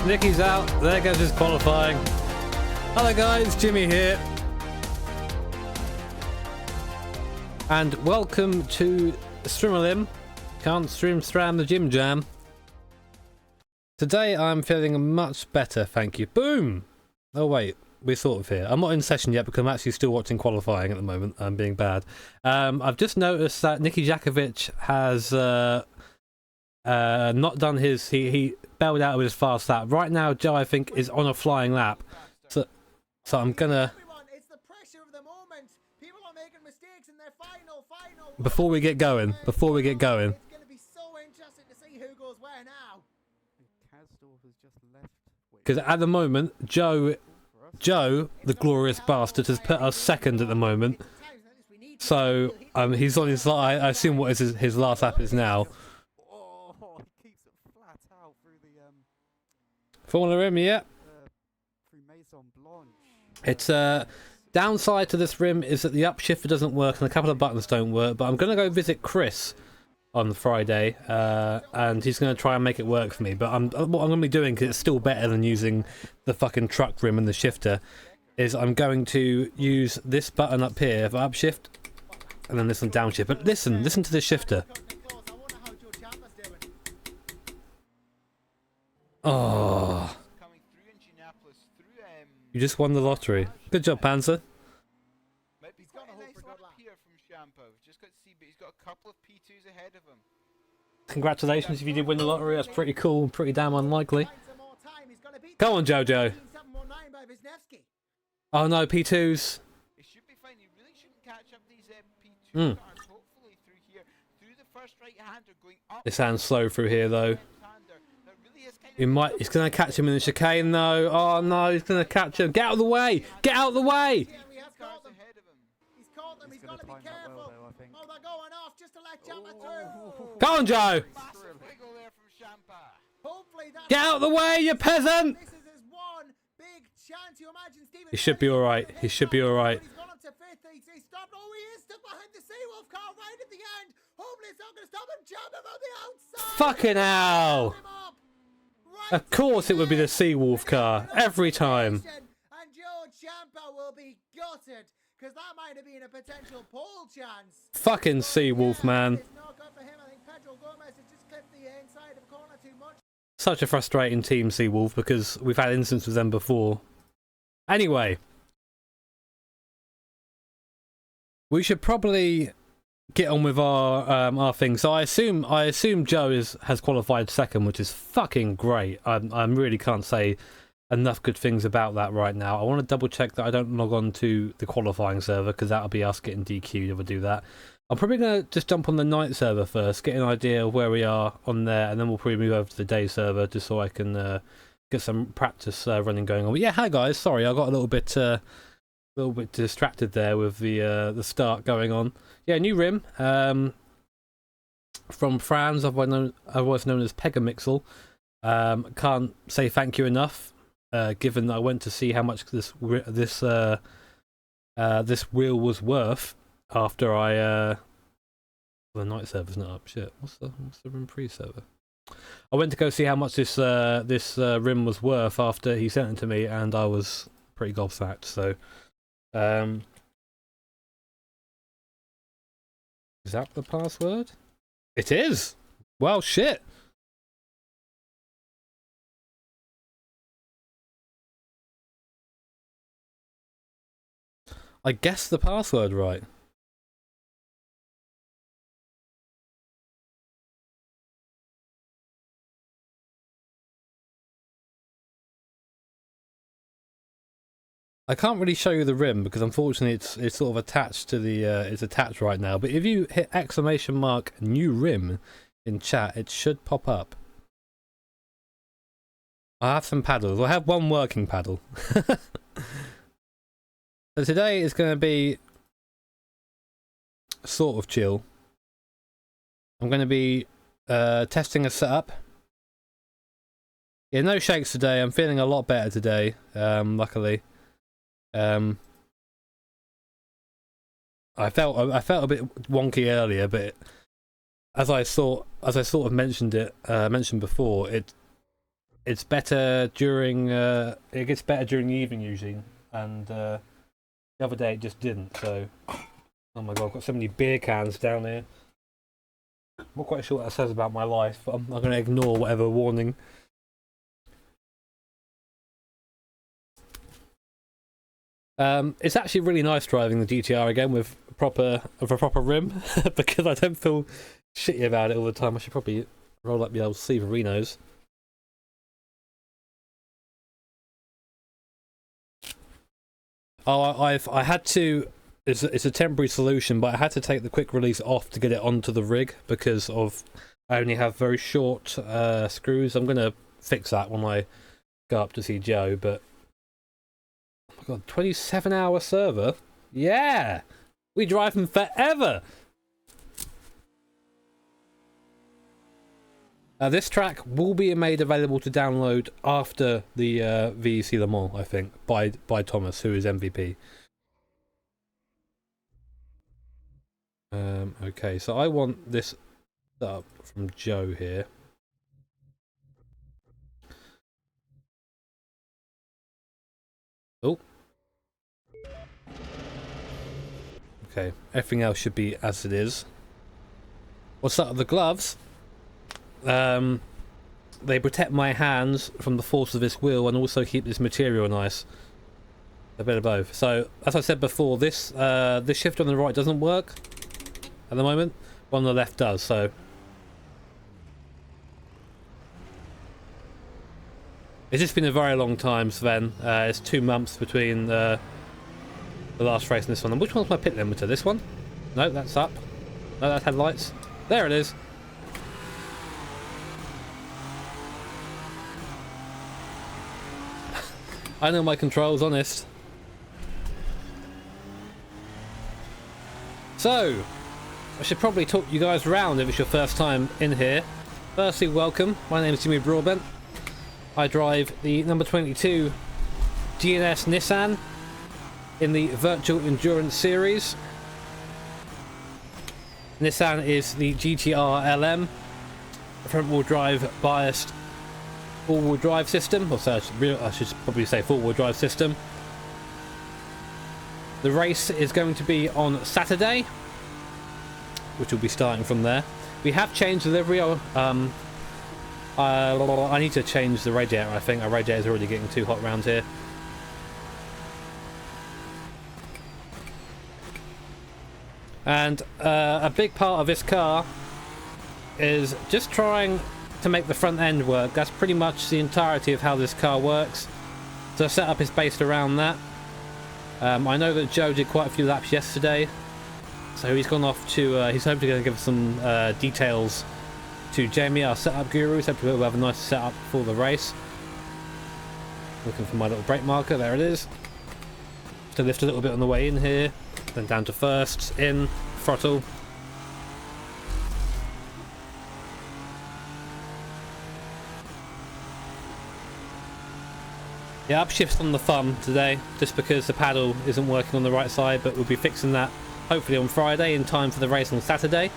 Nicky's out. There goes his qualifying. Hello guys, Jimmy here. And welcome to Stream-LM. Can't stream stram the gym jam. Today I'm feeling much better, thank you. Boom! Oh wait, we're sort of here. I'm not in session yet because I'm actually still watching qualifying at the moment. I'm being bad. I've just noticed that Nicky Jakovic has not done his... He bailed out with his fast lap. Right now, Joe, I think, is on a flying lap. So I'm gonna... Before we get going, it's going to be so interesting to see who goes where now. Because at the moment, Joe, the glorious bastard, has put us second at the moment. So he's on his. I assume what is his last lap is now. Formula rim, yeah. It's downside to this rim is that the upshifter doesn't work and a couple of buttons don't work, but I'm going to go visit Chris on Friday, and he's going to try and make it work for me. But what I'm going to be doing, because it's still better than using the fucking truck rim and the shifter, is I'm going to use this button up here for upshift, and then this one downshift. But listen to the shifter. Oh. You just won the lottery. Good job, Panzer. He's got a nice lap here from Shampoo. Just got to see, but he's got a couple of P2s ahead of him. Congratulations if you did win the lottery. That's pretty cool and pretty damn unlikely. Go on, Jojo. Oh no, P2s. He should be fine. He really shouldn't catch up these P2 cars. Hopefully through here, through the first right-hander going up. It sounds slow through here though. He's gonna catch him in the chicane though. Oh no, he's gonna catch him. Get out of the way! Get out of the way! He's caught them. He's caught them. He's got to be careful. Oh, they're going off just to let Champa through. Go on, Joe! Massive wiggle there from Champa. Hopefully that's... Get out of the way, you peasant! This is his one big chance. You imagine Stephen... He should be alright. He should be alright. He's gone up to fifth. He stopped. Oh, he is stuck behind the Seawolf car right at the end. Hopefully it's not going to stop him. Champa on the outside. Fucking hell! Of course it would be the Seawolf car, every time. And Joe Champa will be gutted, because that might have been a potential pole chance. Fucking Seawolf, man. It's not good for him. I think Pedro Gomez has just clipped the inside of the corner too much. Such a frustrating team, Seawolf, because we've had instances with them before. Anyway. We should probably get on with our thing. So I assume Joe has qualified second, which is fucking great. I really can't say enough good things about that right now. I want to double check that I don't log on to the qualifying server, because that'll be us getting DQ'd if I do that. I'm probably going to just jump on the night server first, get an idea of where we are on there, and then we'll probably move over to the day server just so I can get some practice running going on. But yeah, hi guys, sorry I got a little bit distracted there with the start going on. Yeah, new rim from Franz, otherwise known as Pegamixel. Can't say thank you enough, given that I went to see how much this wheel was worth after I the night server's not up. Shit, what's the rim pre-server? I went to go see how much this rim was worth after he sent it to me, and I was pretty gobsmacked. So. Is that the password? It is! Well, shit! I guessed the password right. I can't really show you the rim because unfortunately it's sort of attached to the it's attached right now. But if you hit !_ new rim in chat, it should pop up. I have some paddles. I have one working paddle. So today is going to be sort of chill. I'm going to be testing a setup. Yeah, no shakes today. I'm feeling a lot better today, luckily. I felt a bit wonky earlier, but as I sort of mentioned before, it's better during it gets better during the evening usually, and the other day it just didn't. So Oh my god, I've got so many beer cans down here. I'm not quite sure what that says about my life, but I'm going to ignore whatever warning. It's actually really nice driving the GTR again with a proper rim because I don't feel shitty about it all the time. I should probably roll up the old Severinos. Oh, I had to. It's a temporary solution, but I had to take the quick release off to get it onto the rig because of I only have very short screws. I'm gonna fix that when I go up to see Joe. But oh my god, 27-hour server. Yeah, we drive them forever. This track will be made available to download after the VEC Le Mans, I think, by Thomas, who is MVP. Okay, so I want this up from Joe here. Oh. Okay, everything else should be as it is. What's up with the gloves? They protect my hands from the force of this wheel and also keep this material nice. A bit of both. So, as I said before, this shift on the right doesn't work at the moment. One on the left does, so it's just been a very long time, Sven. It's 2 months between the last race and this one. And which one's my pit limiter? This one? No, that's up. No, that's headlights. There it is. I know my controls, honest. So, I should probably talk you guys around if it's your first time in here. Firstly, welcome. My name is Jimmy Broadbent. I drive the number 22 GNS Nissan in the Virtual Endurance Series. Nissan is the GTR-LM, front-wheel drive biased all-wheel drive system, or so I should probably say four-wheel drive system. The race is going to be on Saturday, which will be starting from there. We have changed the livery. I need to change the radiator, I think. Our radiator is already getting too hot around here. And a big part of this car is just trying to make the front end work. That's pretty much the entirety of how this car works. So the setup is based around that. I know that Joe did quite a few laps yesterday, so he's gone off to he's hoping to give some details to Jamie, our setup guru. So we'll have a nice setup for the race. Looking for my little brake marker. There it is. To lift a little bit on the way in here, then down to first, in, throttle. Yeah, upshifts on the thumb today, just because the paddle isn't working on the right side, but we'll be fixing that hopefully on Friday in time for the race on Saturday.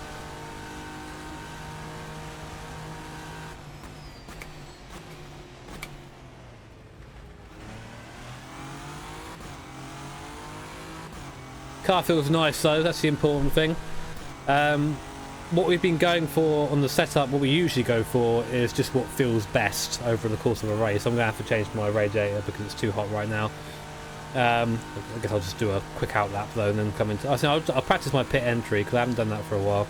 Car feels nice though, that's the important thing. What we've been going for on the setup, what we usually go for, is just what feels best over the course of a race. I'm going to have to change my radiator because it's too hot right now. I guess I'll just do a quick out lap though and then come into... I'll practice my pit entry because I haven't done that for a while.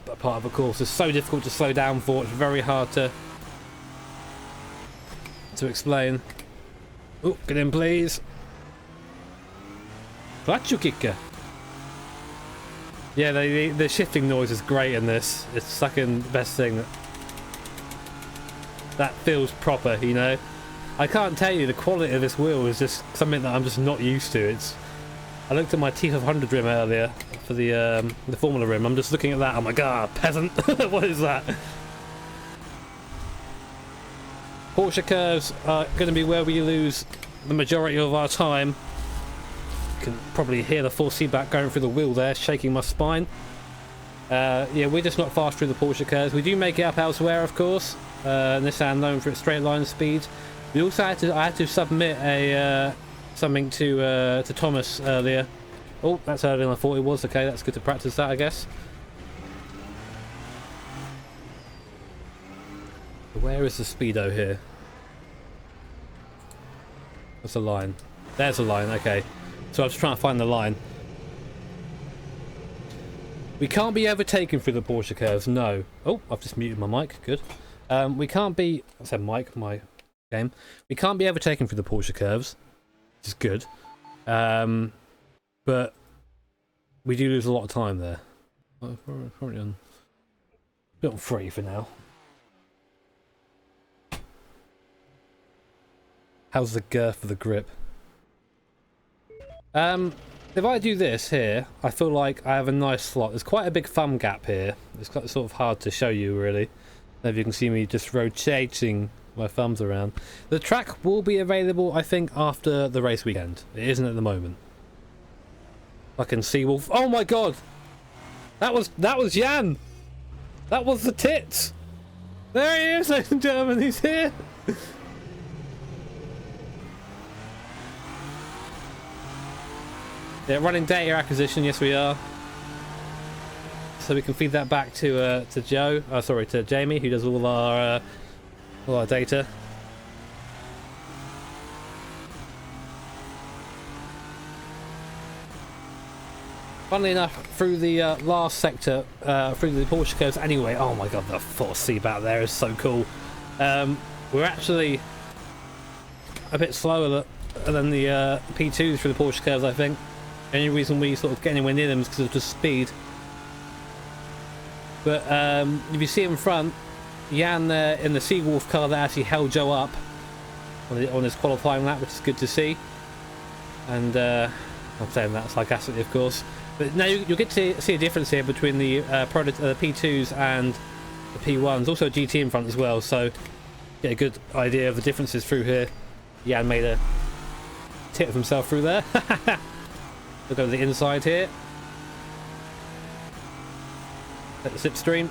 But part of the course is so difficult to slow down for, it's very hard to explain. Oh, get in please. Placho kicker. Yeah, the shifting noise is great in this. It's the second best thing. That feels proper, you know. I can't tell you, the quality of this wheel is just something that I'm just not used to. I looked at my T500 rim earlier for the Formula rim. I'm just looking at that. I'm like, ah, peasant. What is that? Porsche curves are going to be where we lose the majority of our time. You can probably hear the force feedback going through the wheel there, shaking my spine. Yeah, we're just not fast through the Porsche curves. We do make it up elsewhere, of course. Nissan known for its straight line speed. We also I had to submit a something to Thomas earlier. Oh, that's earlier than I thought it was. Okay, that's good to practice that, I guess. Where is the speedo here? What's the line? There's a line. Okay, so I was trying to find the line. We can't be overtaken through the Porsche curves. No. Oh, I've just muted my mic. Good. We can't be. I said mic. My game. We can't be overtaken through the Porsche curves, which is good. But we do lose a lot of time there. Probably on 3 for now. How's the girth of the grip? If I do this here, I feel like I have a nice slot. There's quite a big thumb gap here. It's quite sort of hard to show you, really. If you can see me just rotating my thumbs around. The track will be available, I think, after the race weekend. It isn't at the moment. Fucking Seawolf. Oh my god! That was Jan! That was the tits! There he is, ladies and gentlemen, he's here! Yeah, running data acquisition, yes we are. So we can feed that back to Joe, sorry, to Jamie, who does all our data. Funnily enough, through the last sector, through the Porsche curves anyway, oh my god, the force seat out there is so cool. We're actually a bit slower than the P2s through the Porsche curves, I think. The only reason we sort of get anywhere near them is because of just speed. But if you see in front, Jan in the Seawolf car that actually held Joe up on his qualifying lap, which is good to see. And I'm saying that sarcastically, of course. But now you'll get to see a difference here between the P2s and the P1s. Also a GT in front as well, so get a good idea of the differences through here. Jan made a tit of himself through there. We'll go to the inside here. Let the slipstream.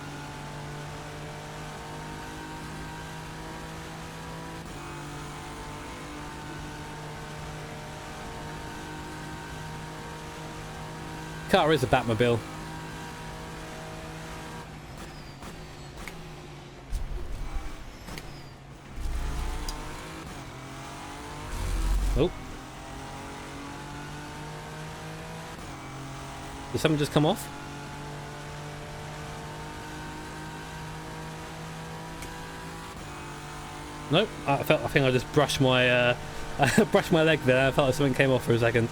Car is a Batmobile. Oh. Did something just come off? Nope. I think I just brushed my brushed my leg there. I felt like something came off for a second.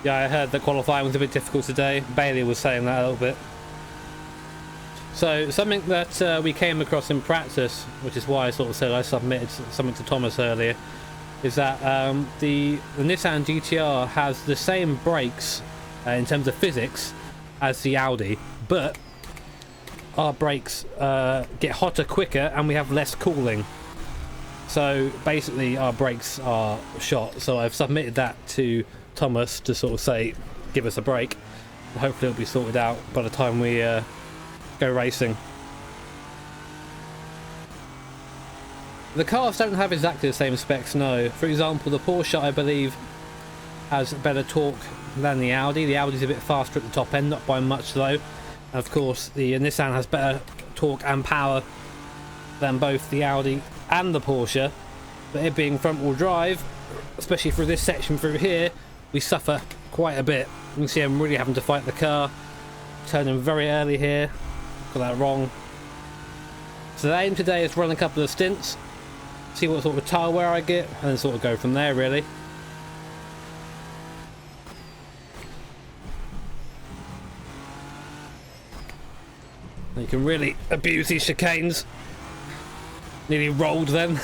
Yeah, I heard that qualifying was a bit difficult today. Bailey was saying that a little bit. So something that we came across in practice, which is why I sort of said I submitted something to Thomas earlier, is that the Nissan GTR has the same brakes in terms of physics as the Audi, but our brakes get hotter quicker and we have less cooling. So basically our brakes are shot. So I've submitted that to Thomas to sort of say, give us a break. Hopefully it'll be sorted out by the time we go racing. The cars don't have exactly the same specs, no. For example, the Porsche, I believe, has better torque than the Audi. The Audi's a bit faster at the top end, not by much though. And of course, the Nissan has better torque and power than both the Audi and the Porsche. But it being front-wheel drive, especially through this section through here, we suffer quite a bit. You can see I'm really having to fight the car. Turning very early here. Got that wrong. So the aim today is to run a couple of stints, see what sort of tyre wear I get, and then sort of go from there, really. You can really abuse these chicanes. Nearly rolled then.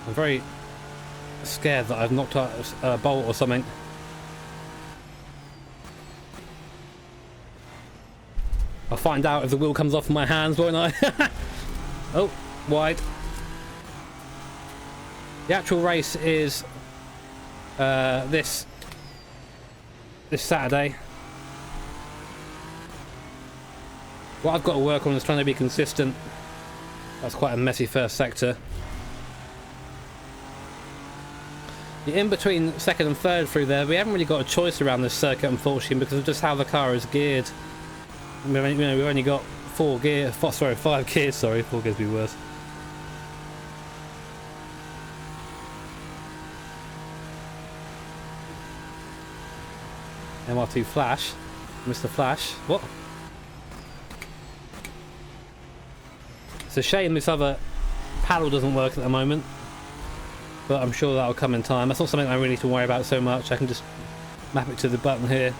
I'm very scared that I've knocked out a bolt or something. I'll find out if the wheel comes off my hands, won't I? Oh, wide. The actual race is this Saturday. What I've got to work on is trying to be consistent. That's quite a messy first sector. You're in between second and third through there. We haven't really got a choice around this circuit, unfortunately, because of just how the car is geared. We've only got 5 gears. Sorry, 4 gears would be worse. MR2 Flash, Mr. Flash. What? It's a shame this other paddle doesn't work at the moment, but I'm sure that'll come in time. That's not something I really need to worry about so much. I can just map it to the button here.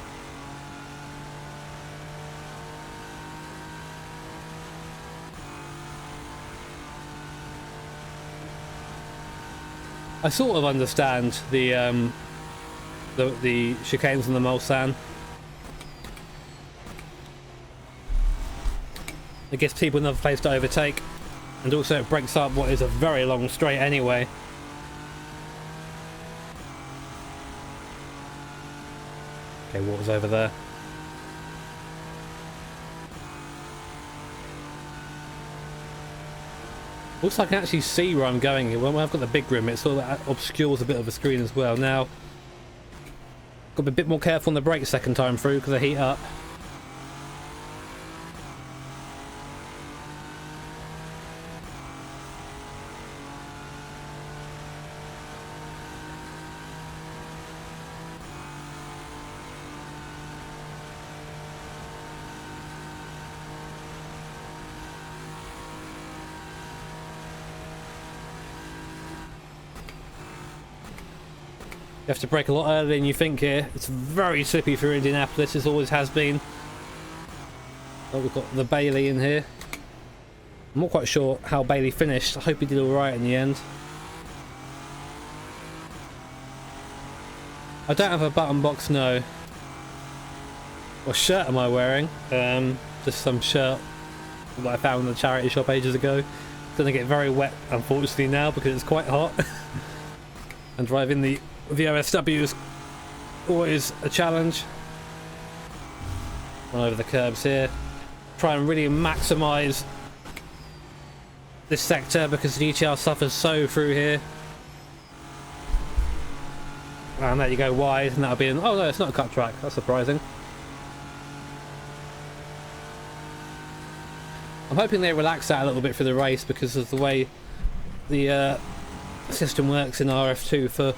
I sort of understand the chicanes on the Mulsanne. It gives people another place to overtake, and also it breaks up what is a very long straight anyway. Okay, water's over there. Also, I can actually see where I'm going. When I've got the big rim, it sort of obscures a bit of the screen as well. Now, got to be a bit more careful on the brakes second time through because they heat up. You have to brake a lot earlier than you think here. It's very slippy through Indianapolis, it always has been. Oh, we've got the Bailey in here. I'm not quite sure how Bailey finished. I hope he did alright in the end. I don't have a button box, no. What shirt am I wearing? Just some shirt that I found in the charity shop ages ago. It's going to get very wet, unfortunately, now because it's quite hot. And driving the OSW is always a challenge. Run over the curbs here. Try and really maximise this sector because the GTR suffers so through here. And there you go, wide, and that'll be an... Oh no, it's not a cut track. That's surprising. I'm hoping they relax that a little bit for the race because of the way the system works in RF2 for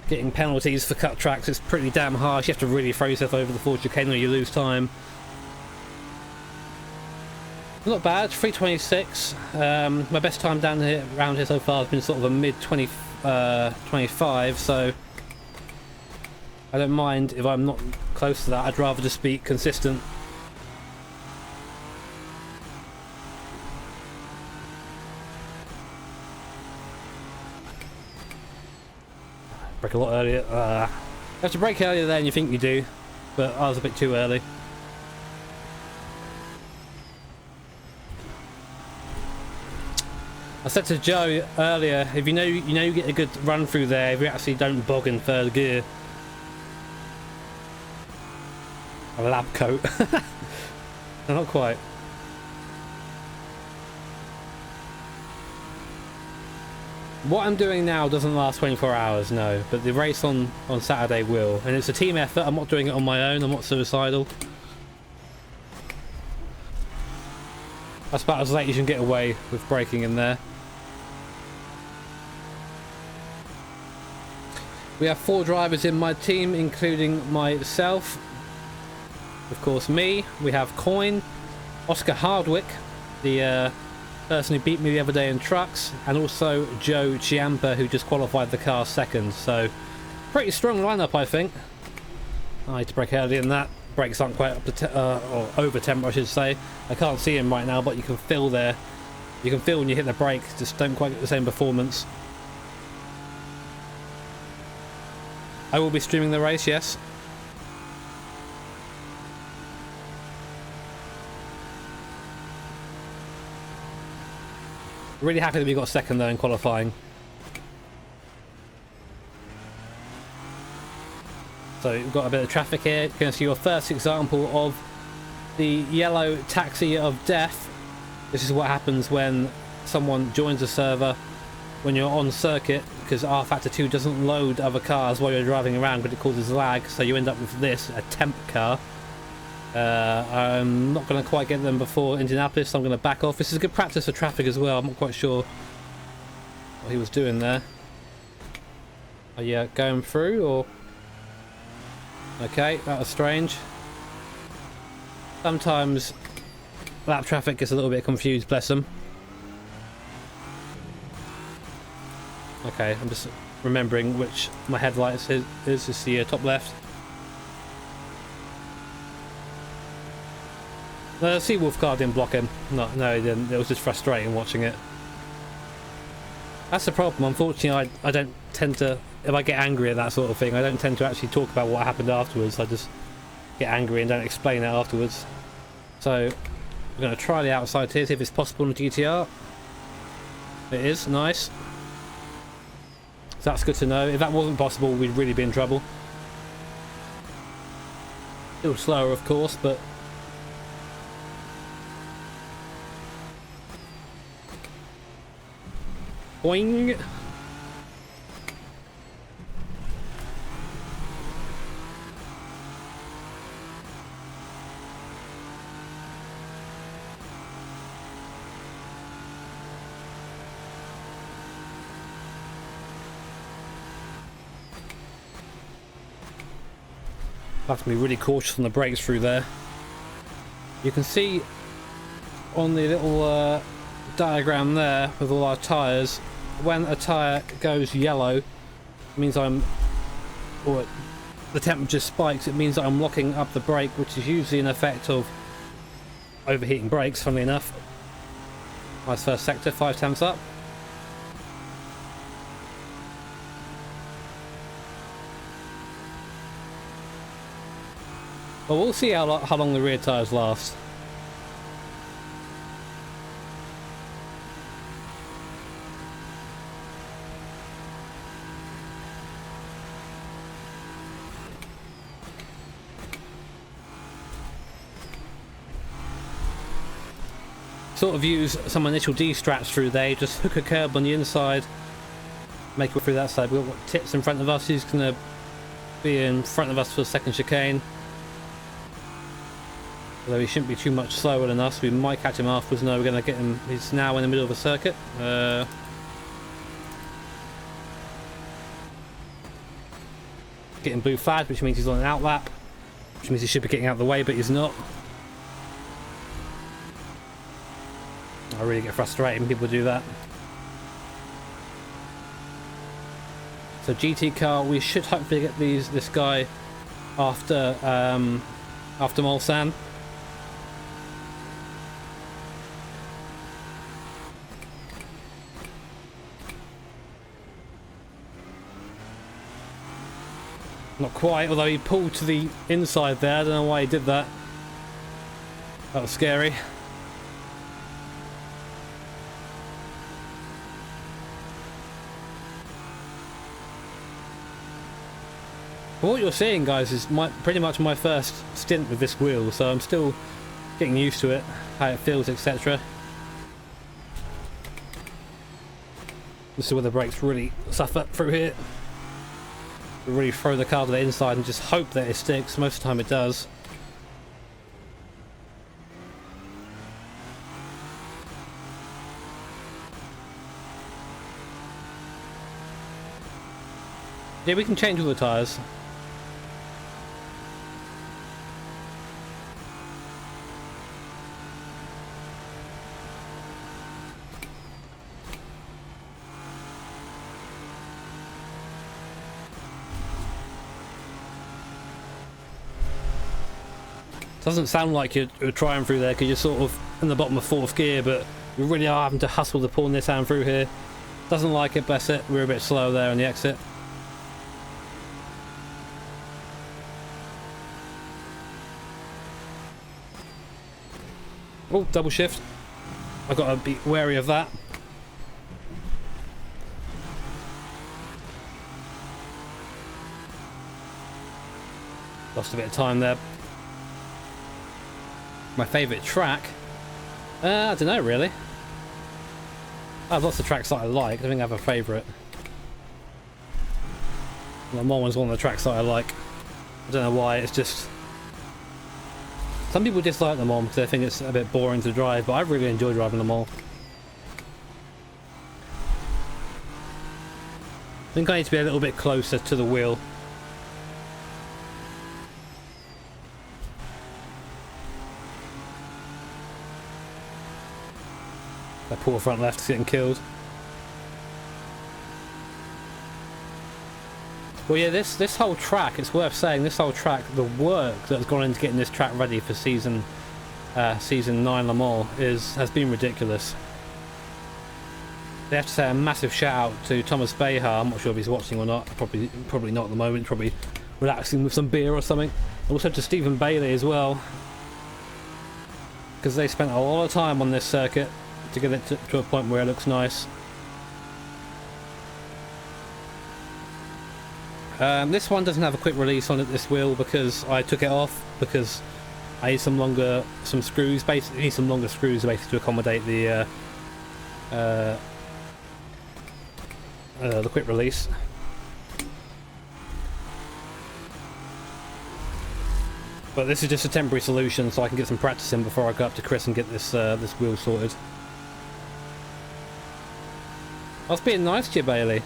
getting penalties for cut tracks. It's pretty damn harsh. You have to really throw yourself over the forward chicane or you lose time. Not bad, 3:26. My best time down here around here so far has been sort of a mid 25, so I don't mind if I'm not close to that. I'd rather just be consistent. Brake a lot earlier. You have to brake earlier than you think you do, but I was a bit too early. I said to Joe earlier, if you know you get a good run through there, if you actually don't bog in third gear. A lab coat. No, not quite. What I'm doing now doesn't last 24 hours, no, but the race on Saturday will. And it's a team effort. I'm not doing it on my own. I'm not suicidal. That's about as late as you can get away with braking in there. We have 4 drivers in my team, including myself. Of course, me. We have Coin, Oscar Hardwick, the person who beat me the other day in trucks, and also Joe Ciampa, who just qualified the car second. So, pretty strong lineup, I think. I need to brake earlier than that. Brakes aren't quite up to or over temp, I should say. I can't see him right now, but you can feel there. You can feel when you hit the brake, just don't quite get the same performance. I will be streaming the race, yes. Really happy that we got second though in qualifying. So we've got a bit of traffic here. You're going to see your first example of the yellow taxi of death. This is what happens when someone joins a server when you're on circuit, because rFactor 2 doesn't load other cars while you're driving around because it causes lag, so you end up with this, a temp car. I'm not going to quite get them before Indianapolis, so I'm going to back off. This is good practice for traffic as well. I'm not quite sure what he was doing there. Are you going through, or... Okay, that was strange. Sometimes lap traffic gets a little bit confused, bless them. Okay, I'm just remembering which my headlights is. It's the top left. The Seawolf car didn't block him. No, it didn't. It was just frustrating watching it. That's the problem. Unfortunately, I don't tend to... If I get angry at that sort of thing, I don't tend to actually talk about what happened afterwards. I just get angry and don't explain it afterwards. So, we're going to try the outside here, see if it's possible on the GTR. It is. Nice. So that's good to know. If that wasn't possible, we'd really be in trouble. Still slower, of course, but... Boing! I have to be really cautious on the brakes through there. You can see on the little diagram there with all our tyres, when a tyre goes yellow, it means or the temperature spikes, it means that I'm locking up the brake, which is usually an effect of overheating brakes, funnily enough. Nice first sector, 5 temps up. Well, we'll see how long the rear tyres last. Sort of use some initial D-straps through there, just hook a curb on the inside, make it through that side. We've got Tits in front of us, he's going to be in front of us for the second chicane. Although he shouldn't be too much slower than us, we might catch him afterwards. No, we're going to get him, he's now in the middle of a circuit. Getting blue flagged, which means he's on an outlap, which means he should be getting out of the way, but he's not. I really get frustrated when people do that. So GT car, we should hopefully get this guy after Mulsanne. Not quite, although he pulled to the inside there. I don't know why he did that. That was scary. But what you're seeing, guys, is pretty much my first stint with this wheel, so I'm still getting used to it, how it feels, etc. This is where the brakes really suffer through here. Really throw the car to the inside and just hope that it sticks. Most of the time it does. Yeah, we can change all the tyres. Doesn't sound like you're trying through there because you're sort of in the bottom of 4th gear, but we really are having to hustle to pull this hand through here. Doesn't like it, bless it. We're a bit slow there on the exit. Oh, double shift. I've got to be wary of that. Lost a bit of time there. My favourite track? I don't know really. I have lots of tracks that I like. I think I have a favourite. Le Mans was one of the tracks that I like. I don't know why, it's just... Some people dislike Le Mans because they think it's a bit boring to drive, but I really enjoy driving Le Mans. I think I need to be a little bit closer to the wheel. That poor front left is getting killed. Well, yeah, this whole track, it's worth saying, this whole track, the work that's gone into getting this track ready for season 9 Le Mans has been ridiculous. They have to say a massive shout out to Thomas Behar. I'm not sure if he's watching or not. Probably not at the moment. Probably relaxing with some beer or something. Also to Stephen Bailey as well, because they spent a lot of time on this circuit to get it to a point where it looks nice. This one doesn't have a quick release on it, this wheel, because I took it off because I need some screws, basically some longer screws basically to accommodate the quick release. But this is just a temporary solution, so I can get some practice in before I go up to Chris and get this this wheel sorted. I was being nice to you, Bailey.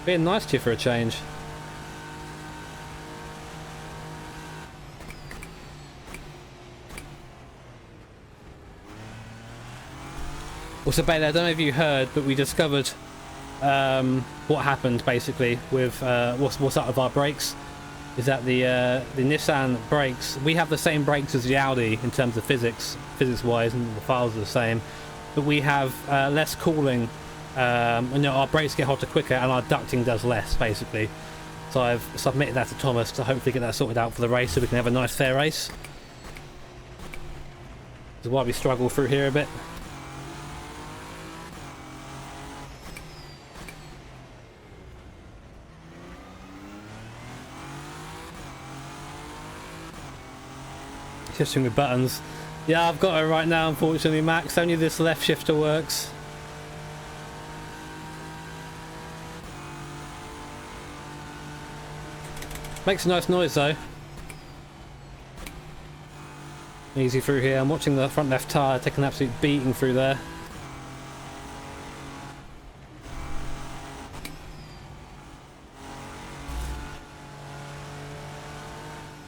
Being nice to you for a change. Also, Bailey, I don't know if you heard, but we discovered what happened basically with what's up with our brakes. Is that the Nissan brakes? We have the same brakes as the Audi in terms of physics-wise, and the files are the same, but we have less cooling. Our brakes get hotter quicker and our ducting does less, basically. So I've submitted that to Thomas to hopefully get that sorted out for the race so we can have a nice fair race. This is why we struggle through here a bit. Shifting with buttons. Yeah, I've got it right now, unfortunately, Max. Only this left shifter works. Makes a nice noise though. Easy through here. I'm watching the front left tyre take an absolute beating through there.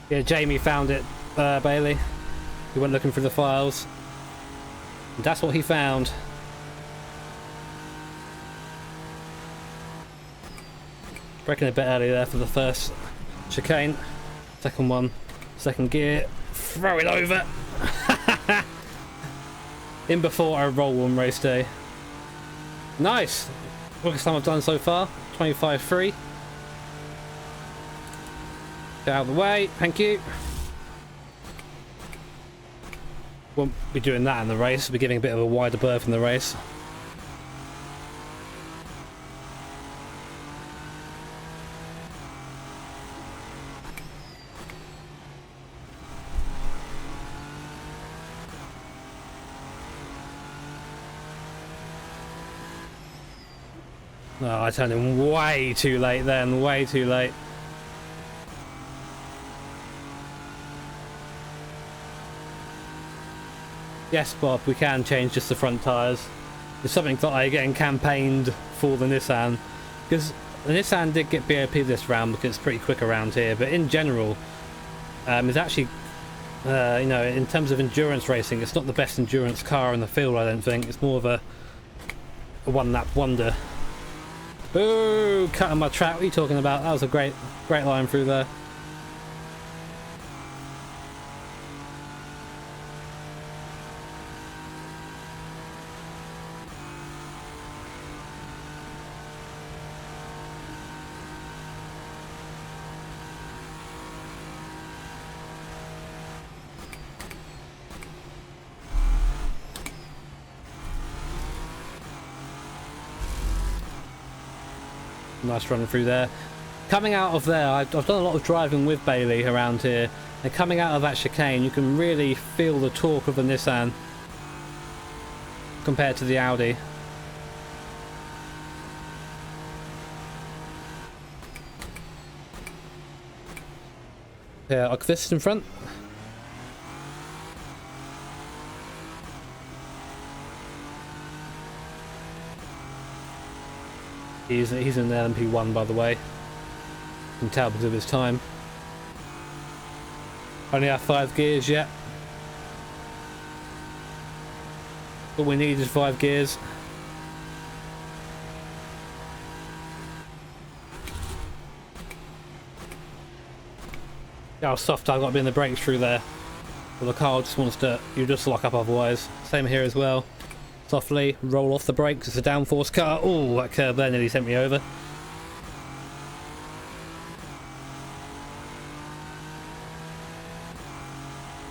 Yeah, Jamie found it, Bailey. He went looking through the files. And that's what he found. Braking a bit early there for the first chicane. Second one, second gear. Throw it over. In before our roll one race day. Nice. Quickest time I've done so far. 25.3. Get out of the way. Thank you. Won't be doing that in the race. We'll be giving a bit of a wider berth in the race. Oh, I turned in way too late then, way too late. Yes, Bob, we can change just the front tyres. It's something that I again campaigned for the Nissan, because the Nissan did get BOP this round because it's pretty quick around here, but in general, it's actually, in terms of endurance racing, it's not the best endurance car in the field, I don't think. It's more of a one-lap wonder. Boo! Cutting my track. What are you talking about? That was a great line through there. Nice run through there. Coming out of there, I've done a lot of driving with Bailey around here, and coming out of that chicane, you can really feel the torque of the Nissan compared to the Audi. Yeah, like this in front. He's in LMP1, by the way. You can tell because of his time. Only have 5 gears yet. All we need is 5 gears. How soft I've got to be in the brakes through there. Well, the car just wants to, you just lock up otherwise. Same here as well. Softly roll off the brakes. It's a downforce car. Oh, that curb there nearly sent me over.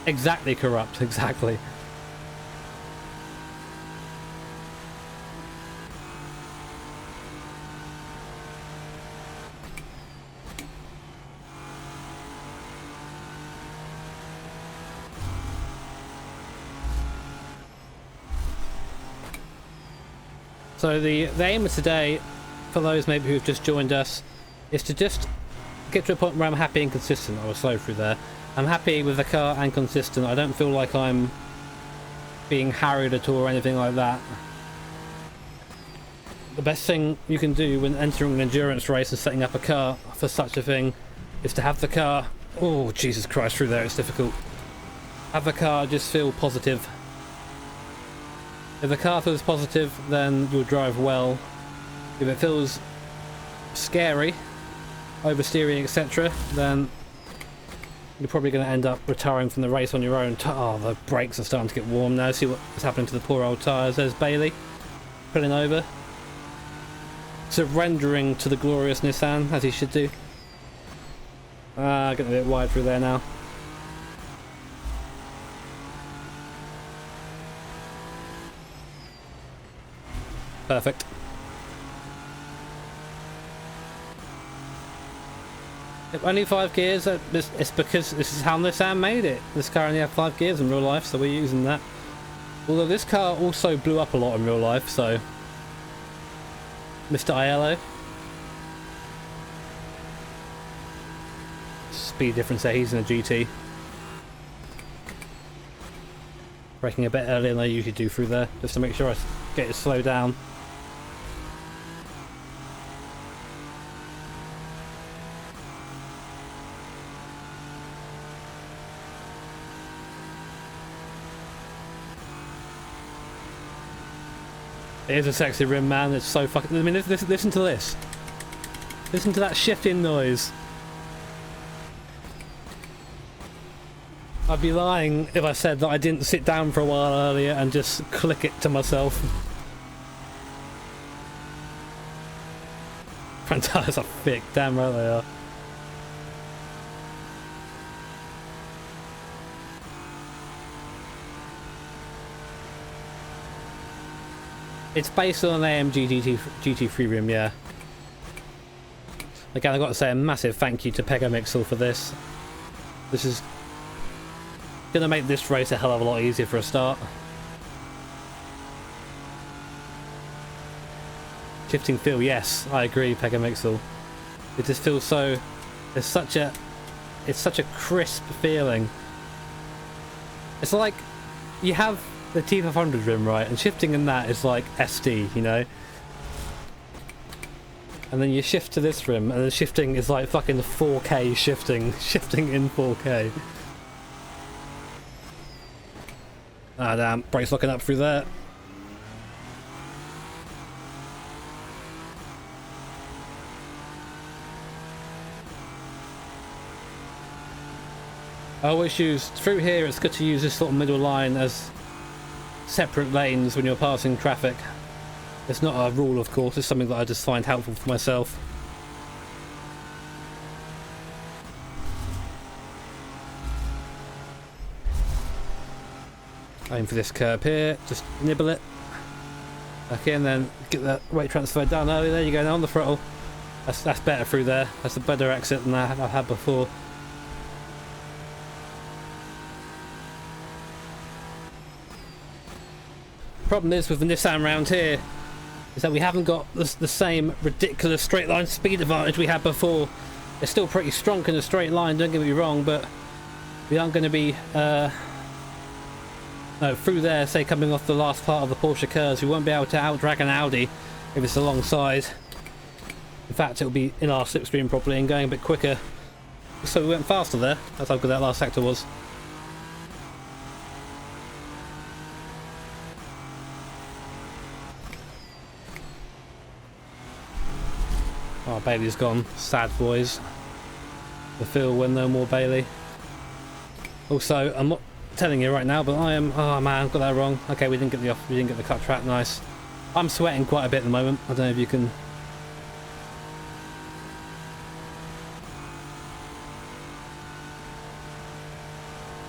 Exactly corrupt, exactly. So the aim of today, for those maybe who've just joined us, is to just get to a point where I'm happy and consistent. I was slow through there. I'm happy with the car and consistent. I don't feel like I'm being harried at all or anything like that. The best thing you can do when entering an endurance race and setting up a car for such a thing is to have the car... Oh, Jesus Christ, through there it's difficult. Have the car just feel positive. If the car feels positive, then you'll drive well. If it feels scary, oversteering, etc., then you're probably going to end up retiring from the race on your own. Oh, the brakes are starting to get warm now. See what's happening to the poor old tyres. There's Bailey pulling over, surrendering to the glorious Nissan, as he should do. Getting a bit wide through there now. Perfect. If only 5 gears, it's because this is how Nissan made it. This car only had 5 gears in real life, so we're using that. Although this car also blew up a lot in real life, so... Mr. Aiello. Speed difference there, he's in a GT. Braking a bit earlier than I usually do through there, just to make sure I get it slowed down. It is a sexy rim, man. It's so fucking... I mean, listen to this. Listen to that shifting noise. I'd be lying if I said that I didn't sit down for a while earlier and just click it to myself. Front tires are thick. Damn right they are. It's based on an AMG GT3 rim, yeah. Again, I've got to say a massive thank you to Pegamixel for this. This is going to make this race a hell of a lot easier for a start. Shifting feel, yes, I agree, Pegamixel. It just feels so... It's such a crisp feeling. It's like you have the T500 rim, right, and shifting in that is like SD, you know, and then you shift to this rim and then shifting is like fucking 4K shifting in 4K. Ah, damn, brakes locking up through there. I always use through here, it's good to use this sort of middle line as separate lanes when you're passing traffic. It's not a rule, of course, it's something that I just find helpful for myself. Aim for this curb here, just nibble it back in, then get that weight transfer down early. There you go, now on the throttle. That's better through there. That's a better exit than I've had before. Problem is with the Nissan round here is that we haven't got the same ridiculous straight line speed advantage we had before. It's still pretty strong in a straight line, don't get me wrong, but we aren't going to be no, through there, say coming off the last part of the Porsche curves, we won't be able to outdrag an Audi if it's alongside. In fact, it'll be in our slipstream properly and going a bit quicker. So we went faster there. That's how good that last sector was. Oh, Bailey's gone. Sad boys. The field win no more Bailey. Also, I'm not telling you right now, but I am. Oh man, got that wrong. Okay, we didn't get the cut track. Nice. I'm sweating quite a bit at the moment. I don't know if you can.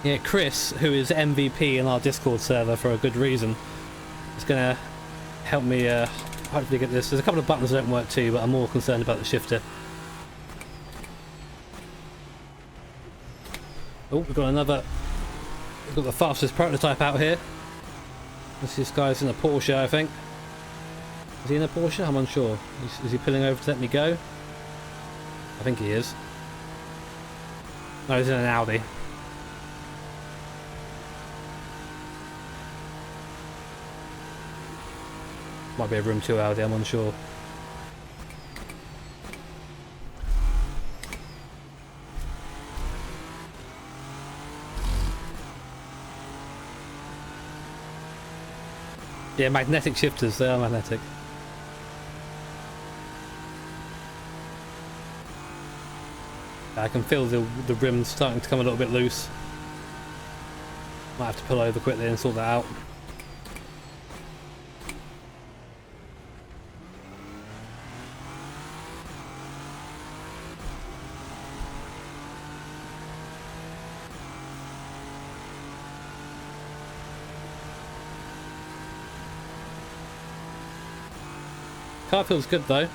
Yeah, Chris, who is MVP in our Discord server for a good reason, is gonna help me hopefully get this. There's a couple of buttons that don't work too, but I'm more concerned about the shifter. Oh, we've got another. We've got the fastest prototype out here. This guy's in a Porsche, I think. Is he in a Porsche? I'm unsure. Is he pulling over to let me go? I think he is. No, he's in an Audi. Might be a Room 2 Audi, I'm unsure. Yeah, magnetic shifters, they are magnetic. I can feel the rims starting to come a little bit loose. Might have to pull over quickly and sort that out. Car feels good though.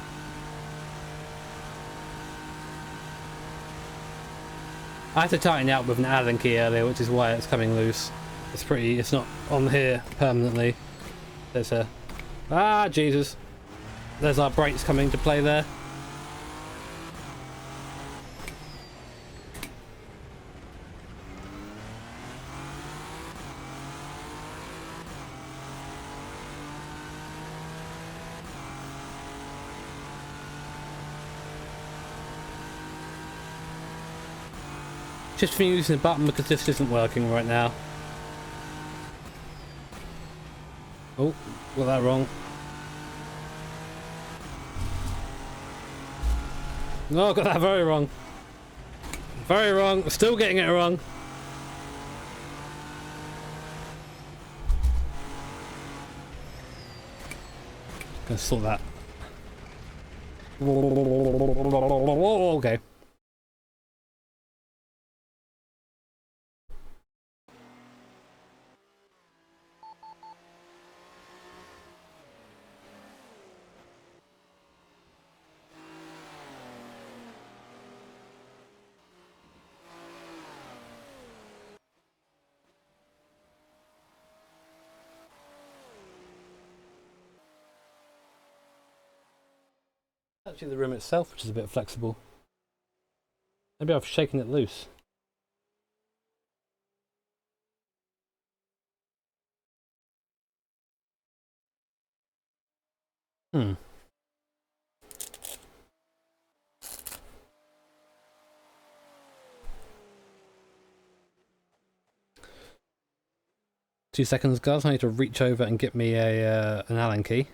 I had to tighten it out with an Allen key earlier, which is why it's coming loose. It's not on here permanently. There's a... Ah, Jesus. There's our brakes coming to play there. Just for using the button because this isn't working right now. Oh, got that wrong. No, got that very wrong. Very wrong. Still getting it wrong. Gonna sort that. Okay. Actually the rim itself, which is a bit flexible. Maybe I've shaken it loose. Hmm. Two seconds, guys. I need to reach over and get me an Allen key.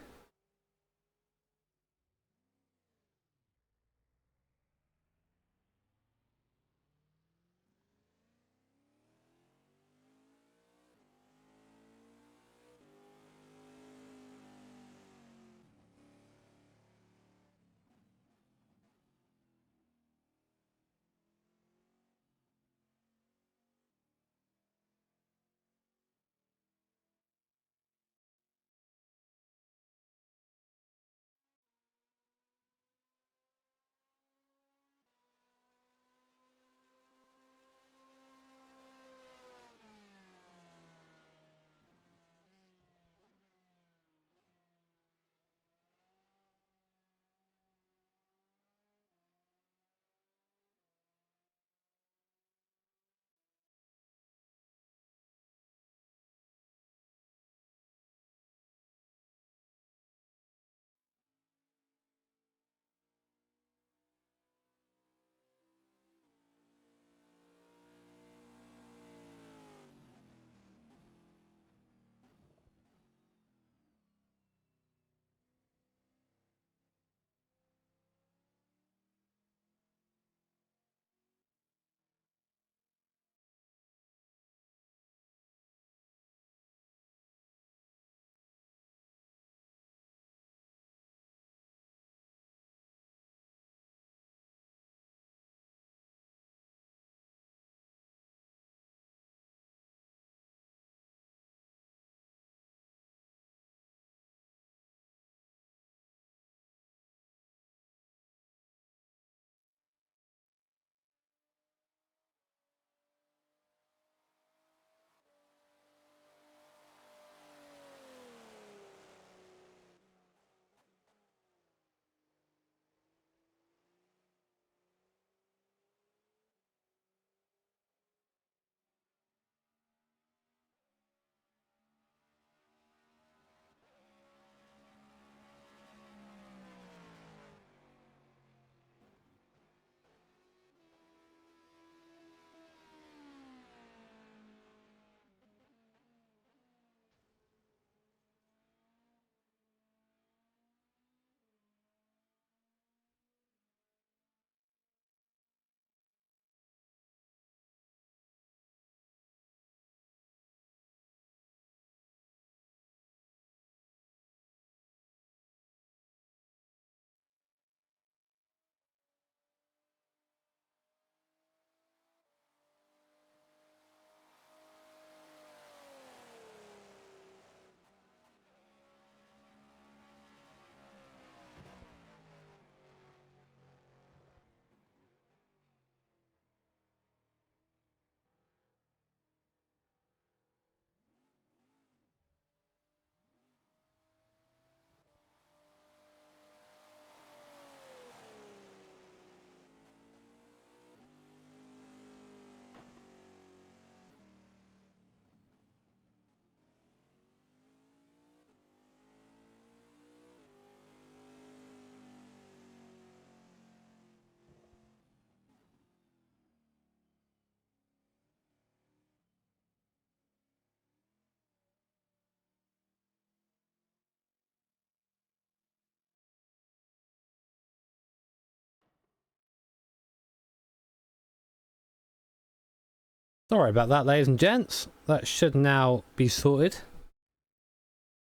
Sorry about that, ladies and gents. That should now be sorted.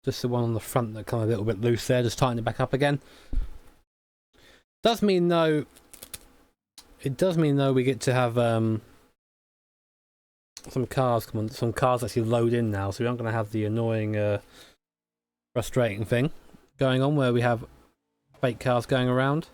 Just the one on the front that kind of a little bit loose there, just tighten it back up again. Does mean though, it does mean though we get to have some cars come on, some cars actually load in now, so we aren't going to have the annoying, frustrating thing going on where we have fake cars going around.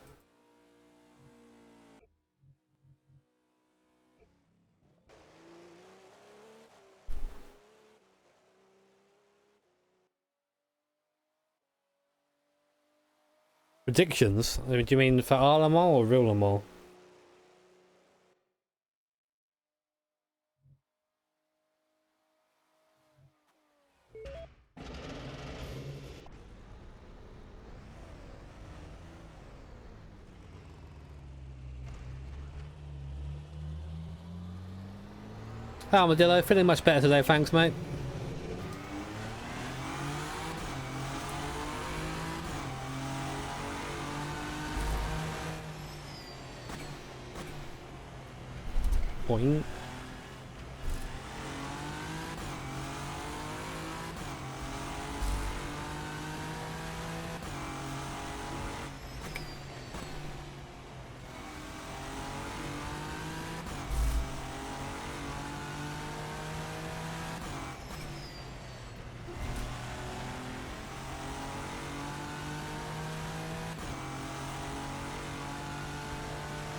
Predictions? Do you mean for our Le Mans or real Le Mans? Armadillo, feeling much better today, thanks mate. Point.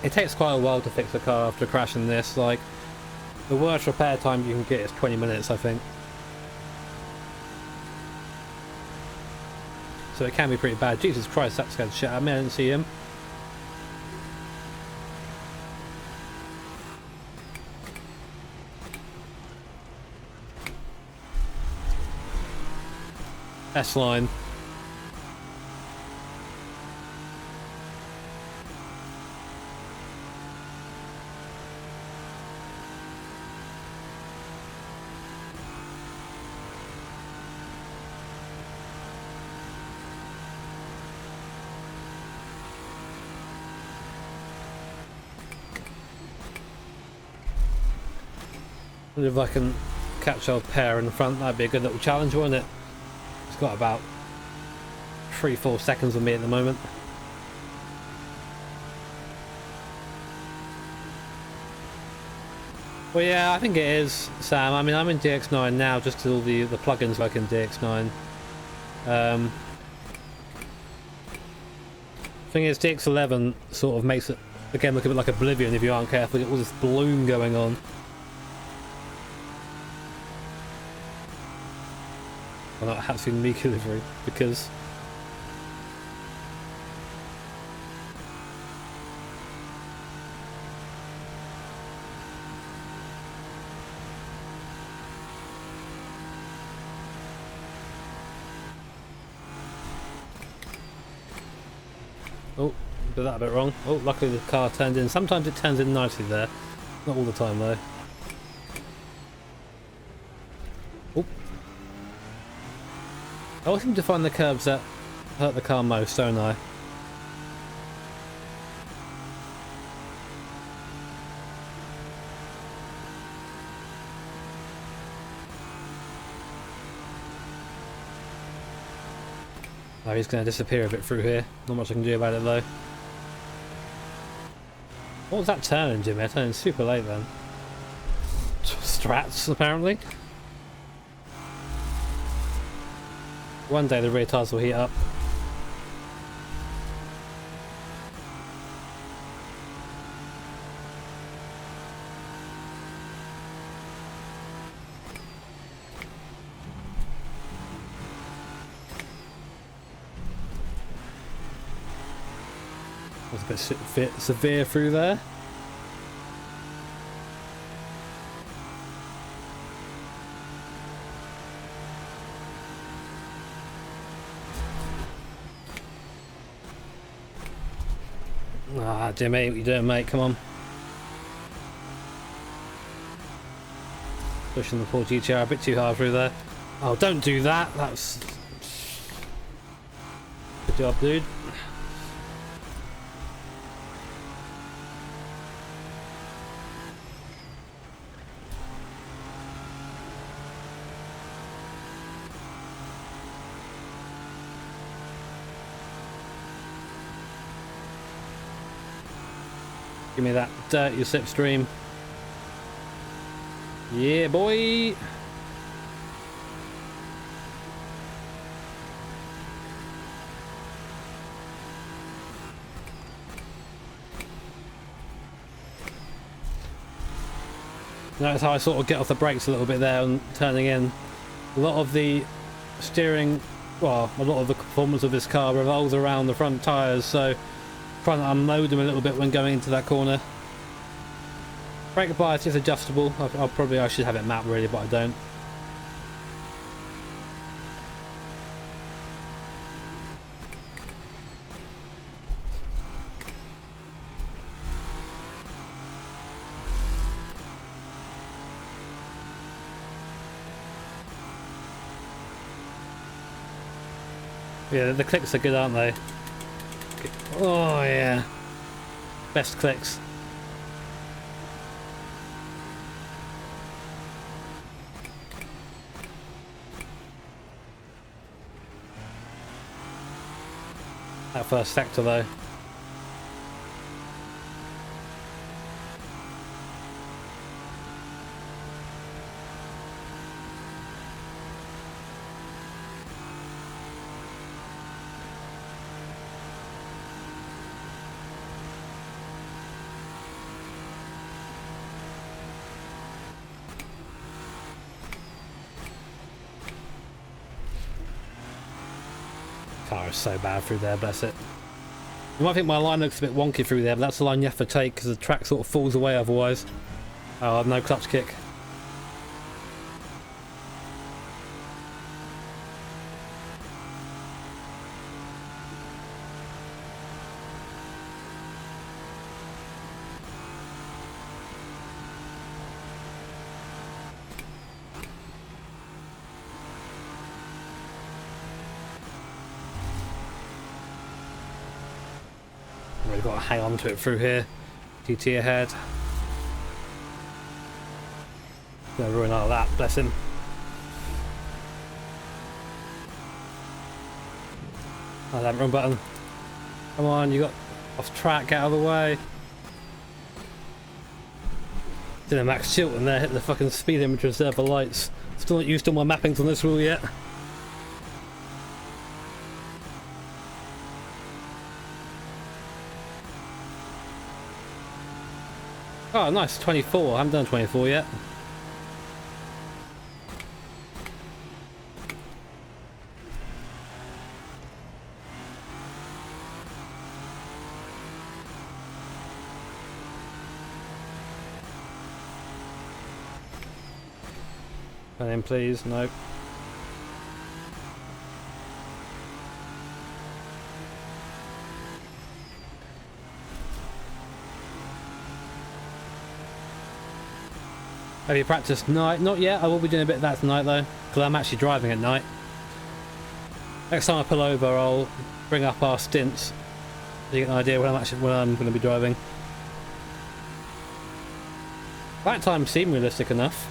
It takes quite a while to fix a car after crashing this. Like, the worst repair time you can get is 20 minutes, I think. So it can be pretty bad. Jesus Christ, that scared the shit out of me. I didn't see him. S-line. If I can catch old pair in the front, that'd be a good little challenge, wouldn't it? It's got about 3-4 seconds with me at the moment. Well, yeah, I think it is, Sam. I mean, I'm in DX9 now, just till all the plugins work in DX9. Thing is, DX11 sort of makes it, again, look a bit like Oblivion if you aren't careful. You've got all this bloom going on. Well, not having me delivery because oh, did that a bit wrong. Oh, luckily the car turned in. Sometimes it turns in nicely there, not all the time though. Oh. I always seem to find the curbs that hurt the car most, don't I? Oh, he's going to disappear a bit through here. Not much I can do about it though. What was that turning, Jimmy? I turned in super late then. Strats, apparently. One day the rear tires will heat up. Was a bit severe through there. Ah, Jimmy, what you doing, mate? Come on. Pushing the poor GTR a bit too hard through there. Oh, don't do that. That's... Good job, dude. Give me that dirty slipstream. Yeah, boy. Notice how I sort of get off the brakes a little bit there and turning in. A lot of the steering, well, a lot of the performance of this car revolves around the front tyres, so trying to unload them a little bit when going into that corner. Brake bias is adjustable. I should have it mapped really, but I don't. Yeah, the clicks are good, aren't they? Oh yeah, best clicks. That first sector though. Car is so bad through there, bless it. You might think my line looks a bit wonky through there, but that's the line you have to take because the track sort of falls away otherwise. Oh, I've no clutch kick. We've got to hang on to it through here. GT ahead. Gonna ruin all that, bless him. Oh, that run button. Come on, you got off track, get out of the way. Did a Max Chilton there, hit the fucking speed limiter instead of the lights. Still not used to my mappings on this rule yet. Oh, nice, 24. I haven't done 24 yet. Come in, please. Nope. Have you practiced night? Not yet. I will be doing a bit of that tonight though, because I'm actually driving at night. Next time I pull over, I'll bring up our stints so you get an idea when I'm going to be driving. That time seemed realistic enough.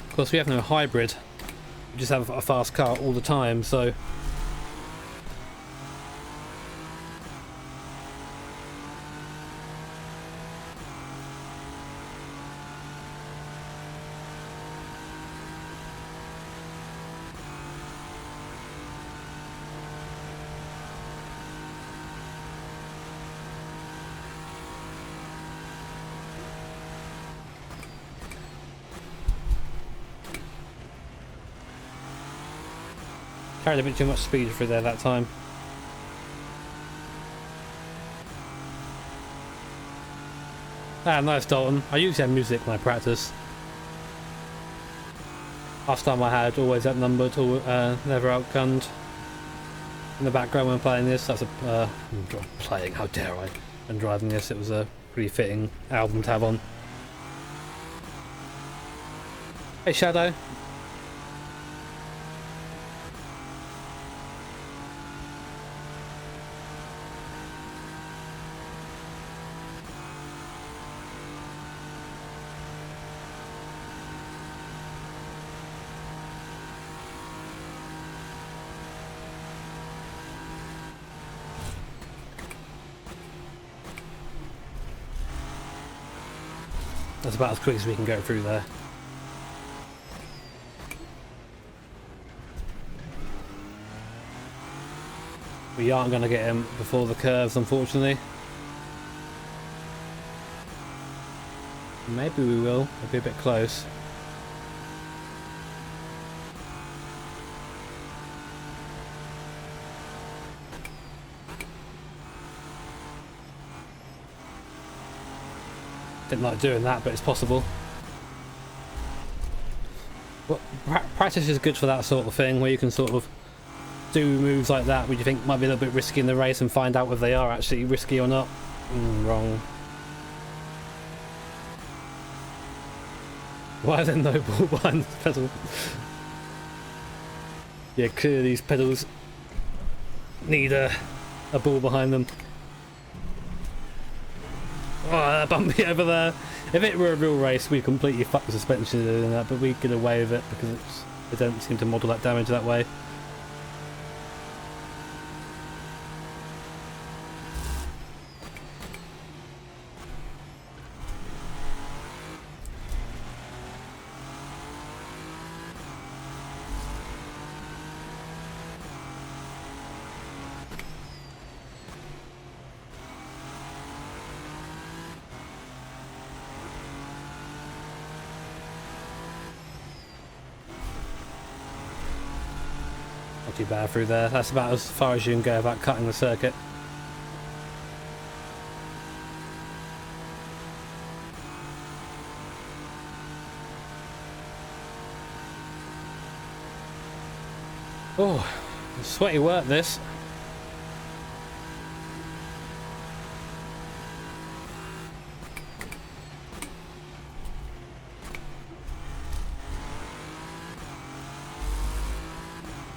Of course, we have no hybrid. We just have a fast car all the time, so. Carried a bit too much speed through there that time. Ah, nice, Dalton. I usually have music when I practice. Last time I had always outnumbered, or never outgunned. In the background when playing this, that's playing, how dare I, and driving this, it was a pretty fitting album to have on. Hey Shadow. That's about as quick as we can go through there. We aren't going to get him before the curves, unfortunately. Maybe we will. It'll be a bit close. Didn't like doing that, but it's possible. Well, practice is good for that sort of thing, where you can sort of do moves like that which you think might be a little bit risky in the race and find out whether they are actually risky or not. Wrong. Why are there no ball behind the pedal? Yeah, clearly these pedals need a ball behind them. Oh, bumpy over there. If it were a real race, we completely fuck the suspension and that, but we get away with it because they don't seem to model that damage that way. Not too bad through there. That's about as far as you can go about cutting the circuit. Oh, sweaty work this.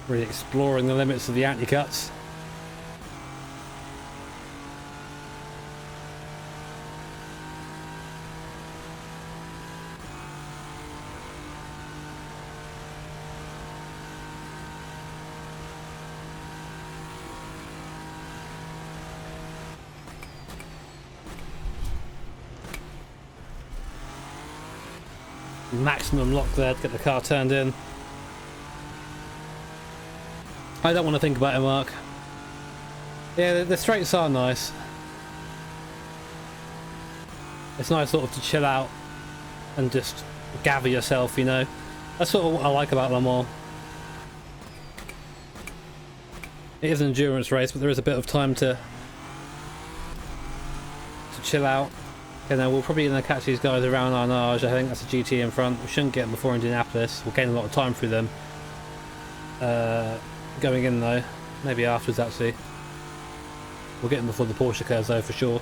Really exploring the limits of the anti-cuts. Maximum lock there to get the car turned in. I don't want to think about it, Mark. Yeah, the straights are nice. It's nice sort of to chill out and just gather yourself, you know. That's sort of what I like about them all. It is an endurance race, but there is a bit of time to chill out. Okay, now we're probably going to catch these guys around Arnage. I think that's a GT in front. We shouldn't get them before Indianapolis. We'll gain a lot of time through them. Going in though, maybe afterwards actually. We'll get them before the Porsche curves though for sure.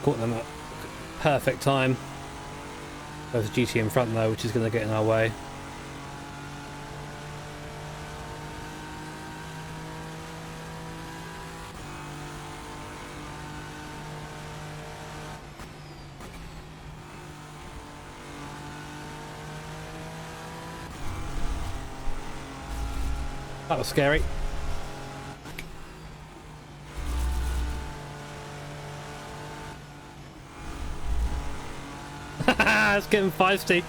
Caught them at perfect time. There's a GT in front though, which is going to get in our way. That was scary. It's getting feisty.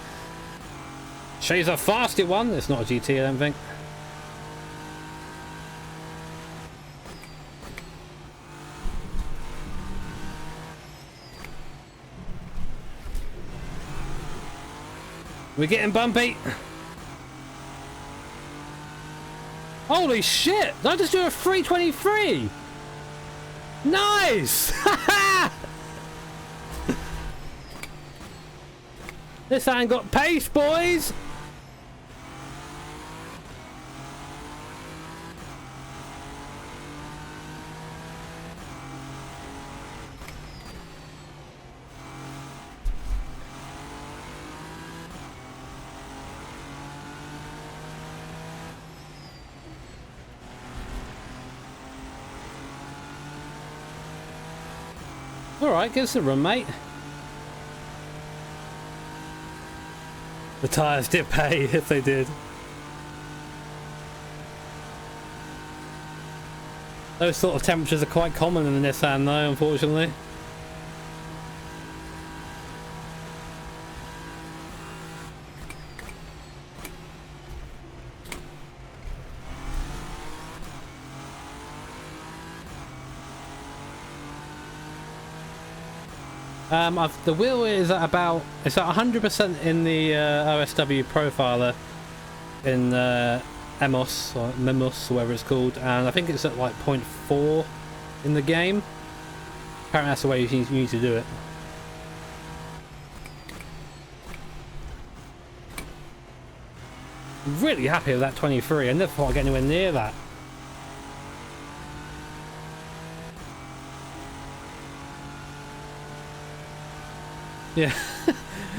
She's a fasty one. It's not a GT, I don't think. We're getting bumpy. Holy shit! Did I just do a 323? Nice! This ain't got pace, boys! Alright, give us a run, mate. The tyres did pay, if they did. Those sort of temperatures are quite common in the Nissan though, unfortunately. The wheel is at about, it's at 100% in the OSW profiler in Emos or Memos, or whatever it's called, and I think it's at like 0.4 in the game. Apparently that's the way you need to do it. I'm really happy with that 23. I never thought I'd get anywhere near that. Yeah,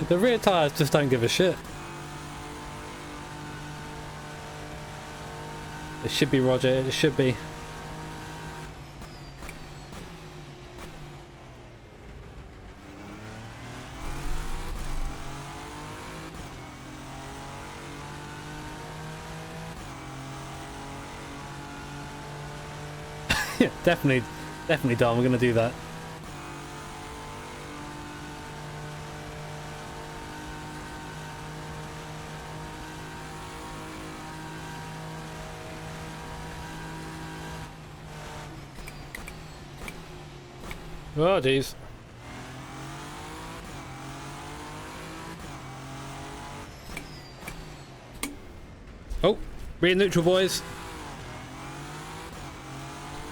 the rear tyres just don't give a shit. It should be, Roger, it should be. Yeah, definitely Dom, we're gonna do that. Oh, jeez. Oh, rear neutral, boys.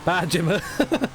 Bad Jimmer.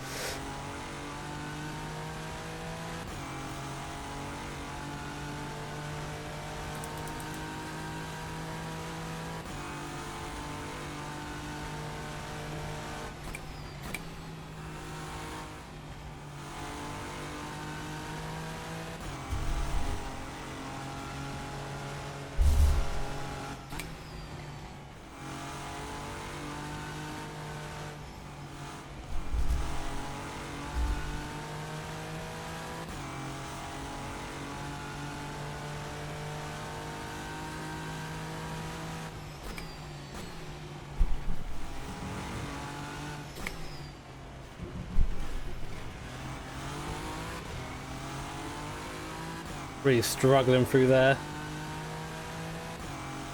Really struggling through there.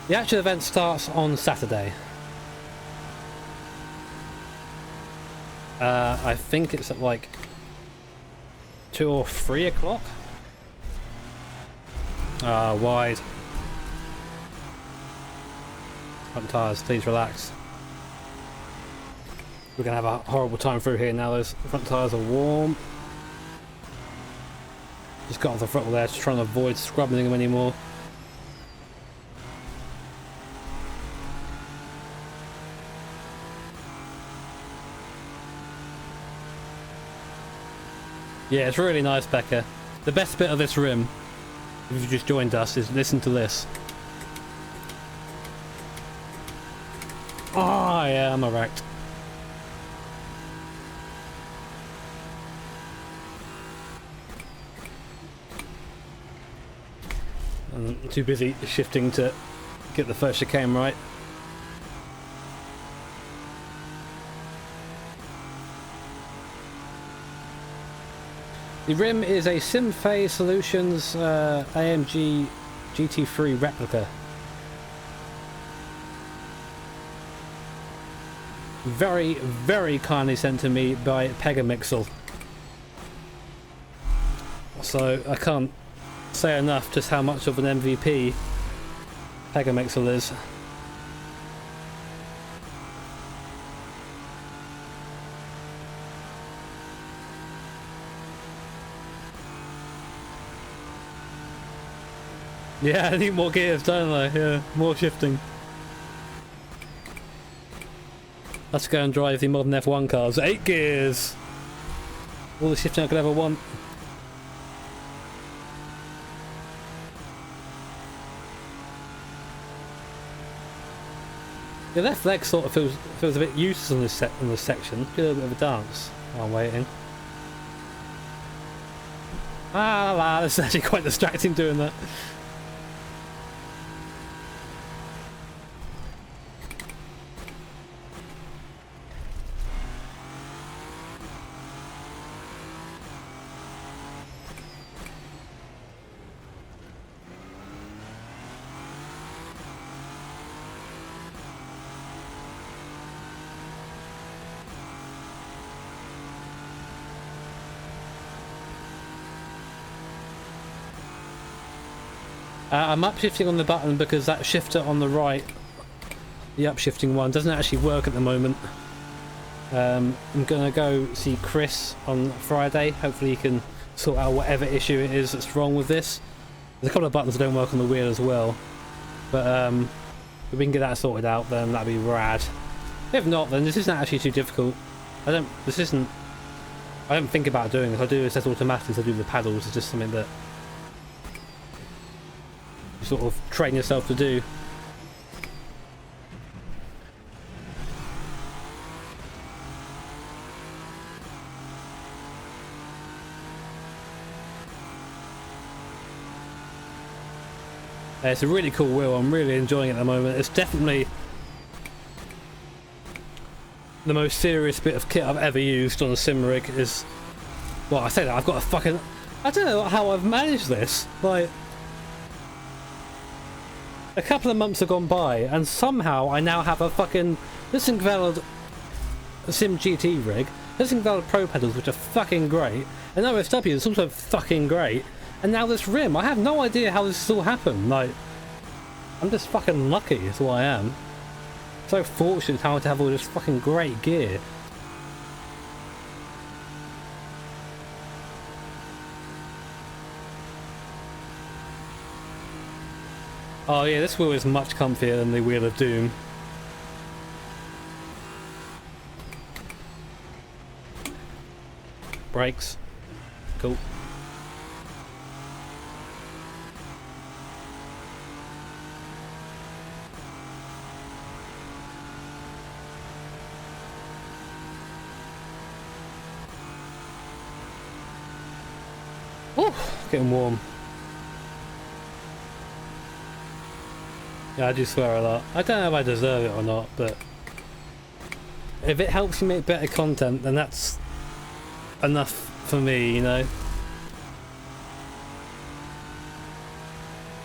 The actual event starts on Saturday. I think it's at like 2 or 3 o'clock. Wide. Front tyres, please relax. We're gonna have a horrible time through here now. Those front tyres are warm. Just got off the throttle there, just trying to avoid scrubbing them anymore. Yeah, it's really nice, Becca. The best bit of this rim, if you just joined us, is listen to this. Oh yeah, I'm wrecked. I'm too busy shifting to get the first chicane right. The rim is a Simphase Solutions AMG GT3 replica. Very, very kindly sent to me by Pegamixel. So I can't say enough just how much of an MVP Pegamixel is. Yeah, I need more gears, don't I? Yeah, more shifting. Let's go and drive the modern F1 cars. 8 gears! All the shifting I could ever want. The left leg sort of feels a bit useless on this section. Do a little bit of a dance while I'm waiting. Ah, this is actually quite distracting doing that. I'm upshifting on the button because that shifter on the right, the upshifting one, doesn't actually work at the moment. I'm gonna go see Chris on Friday. Hopefully he can sort out whatever issue it is that's wrong with this. There's a couple of buttons that don't work on the wheel as well, but if we can get that sorted out, then that'd be rad. If not, then this isn't actually too difficult. I don't think about doing this. I do this as automatically. I do the paddles. It's just something that you sort of train yourself to do. It's a really cool wheel. I'm really enjoying it at the moment. It's definitely the most serious bit of kit I've ever used on a sim rig. Is, well, I say that I've got a fucking, I don't know how I've managed this. Like, a couple of months have gone by and somehow I now have a fucking Valid Sim GT rig, Valid Pro pedals, which are fucking great, and OSW is also fucking great, and now this rim. I have no idea how this has all happened. Like, I'm just fucking lucky is what I am. So fortunate how to have all this fucking great gear. Oh yeah, this wheel is much comfier than the Wheel of Doom. Brakes. Cool. Oh, getting warm. Yeah, I do swear a lot. I don't know if I deserve it or not, but if it helps me make better content, then that's enough for me, you know.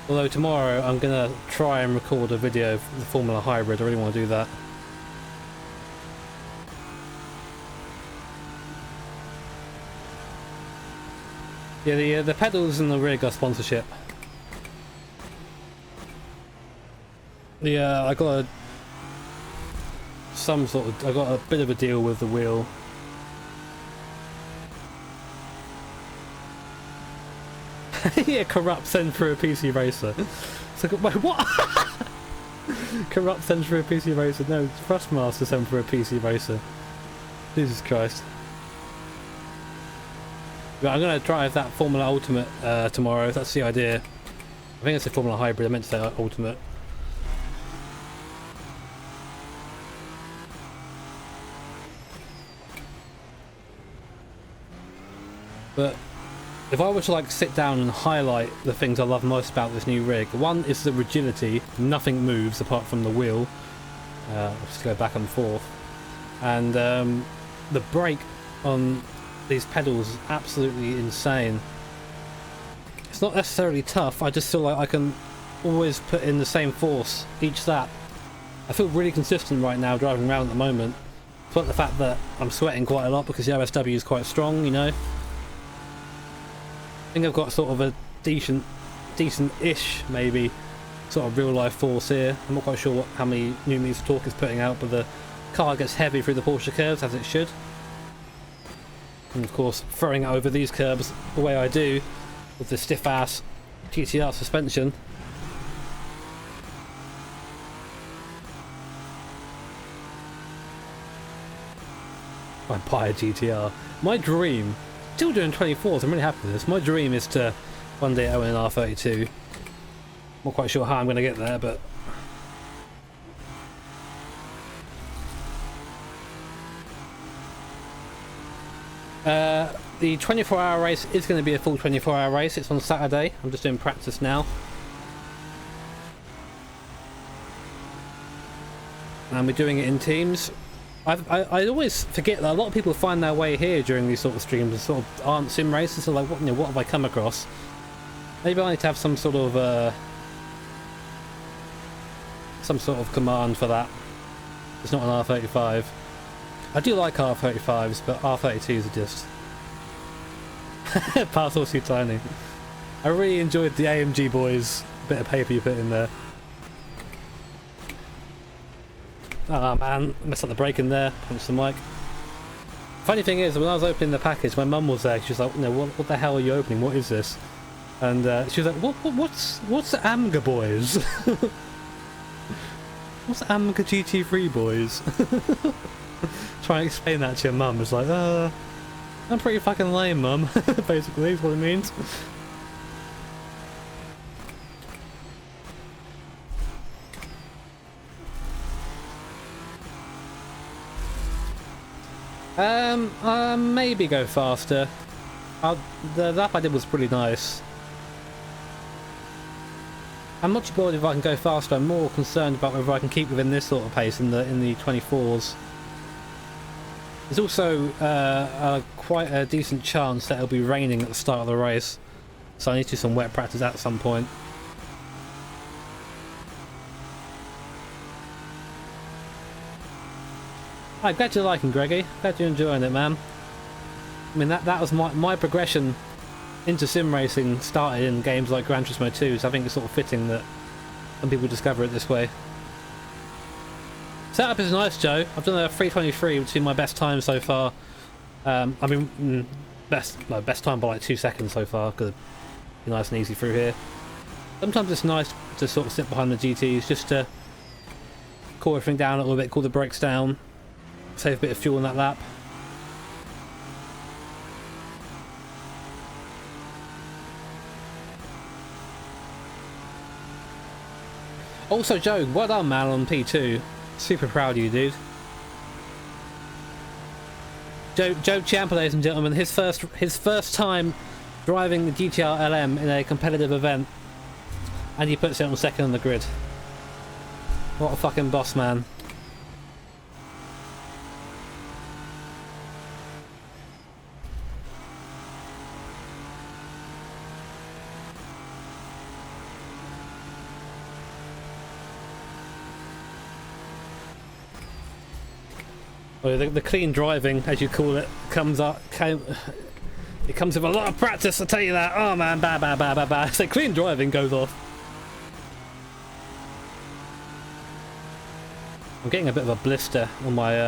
Although tomorrow I'm gonna try and record a video for the Formula Hybrid. I really want to do that. Yeah, the pedals and the rig are sponsorship. Yeah, I got a bit of a deal with the wheel. Yeah, corrupt send for a PC racer. It's like, wait, what? Corrupt send for a PC racer. No, Thrustmaster send for a PC racer. Jesus Christ. But I'm gonna drive that Formula Ultimate tomorrow. That's the idea. I think it's a Formula Hybrid. I meant to say Ultimate. But if I were to like sit down and highlight the things I love most about this new rig, one is the rigidity. Nothing moves apart from the wheel. Just go back and forth, and the brake on these pedals is absolutely insane. It's not necessarily tough. I just feel like I can always put in the same force each lap. I feel really consistent right now driving around at the moment. But the fact that I'm sweating quite a lot because the OSW is quite strong, you know. I think I've got sort of a decent-ish, maybe, sort of real-life force here. I'm not quite sure how many newton-meters of torque it's putting out, but the car gets heavy through the Porsche curves, as it should. And of course, throwing it over these curbs the way I do, with the stiff-ass GTR suspension. I buy a GTR. My dream, still doing 24s, I'm really happy with this. My dream is to one day own an R32. Not quite sure how I'm going to get there, but the 24-hour race is going to be a full 24-hour race. It's on Saturday. I'm just doing practice now. And we're doing it in teams. I always forget that a lot of people find their way here during these sort of streams and sort of aren't sim racers. So like, what have I come across? Maybe I need to have some sort of command for that. It's not an R35. I do like R35s, but R32s are just parcel too tiny. I really enjoyed the AMG boys bit of paper you put in there. Oh man, messed up the brake in there, punched the mic. Funny thing is, when I was opening the package, my mum was there. She was like, what the hell are you opening? What is this? And she was like, what's AMGA boys? What's AMGA GT3 boys? Try and explain that to your mum. It's like, I'm pretty fucking lame, mum. Basically, is what it means. Maybe go faster. The lap I did was pretty nice. I'm not too bothered if I can go faster. I'm more concerned about whether I can keep within this sort of pace in the 24s. There's also quite a decent chance that it'll be raining at the start of the race, so I need to do some wet practice at some point. I'm glad you're liking, Greggy. Glad you're enjoying it, man. I mean, that was my progression into sim racing started in games like Gran Turismo 2, so I think it's sort of fitting that some people discover it this way. Setup is nice, Joe. I've done a 3:23, which is my best time so far. I mean, best time by like 2 seconds so far, because it's nice and easy through here. Sometimes it's nice to sort of sit behind the GTs just to cool everything down a little bit, cool the brakes down, save a bit of fuel in that lap. Also, Joe, well done, man, on P2. Super proud of you, dude. Joe Ciampa, ladies and gentlemen, his first time driving the GTR-LM in a competitive event, and he puts it on second on the grid. What a fucking boss, man. Well, the clean driving, as you call it, it comes with a lot of practice, I'll tell you that. Oh man, ba. So clean driving goes off. I'm getting a bit of a blister on my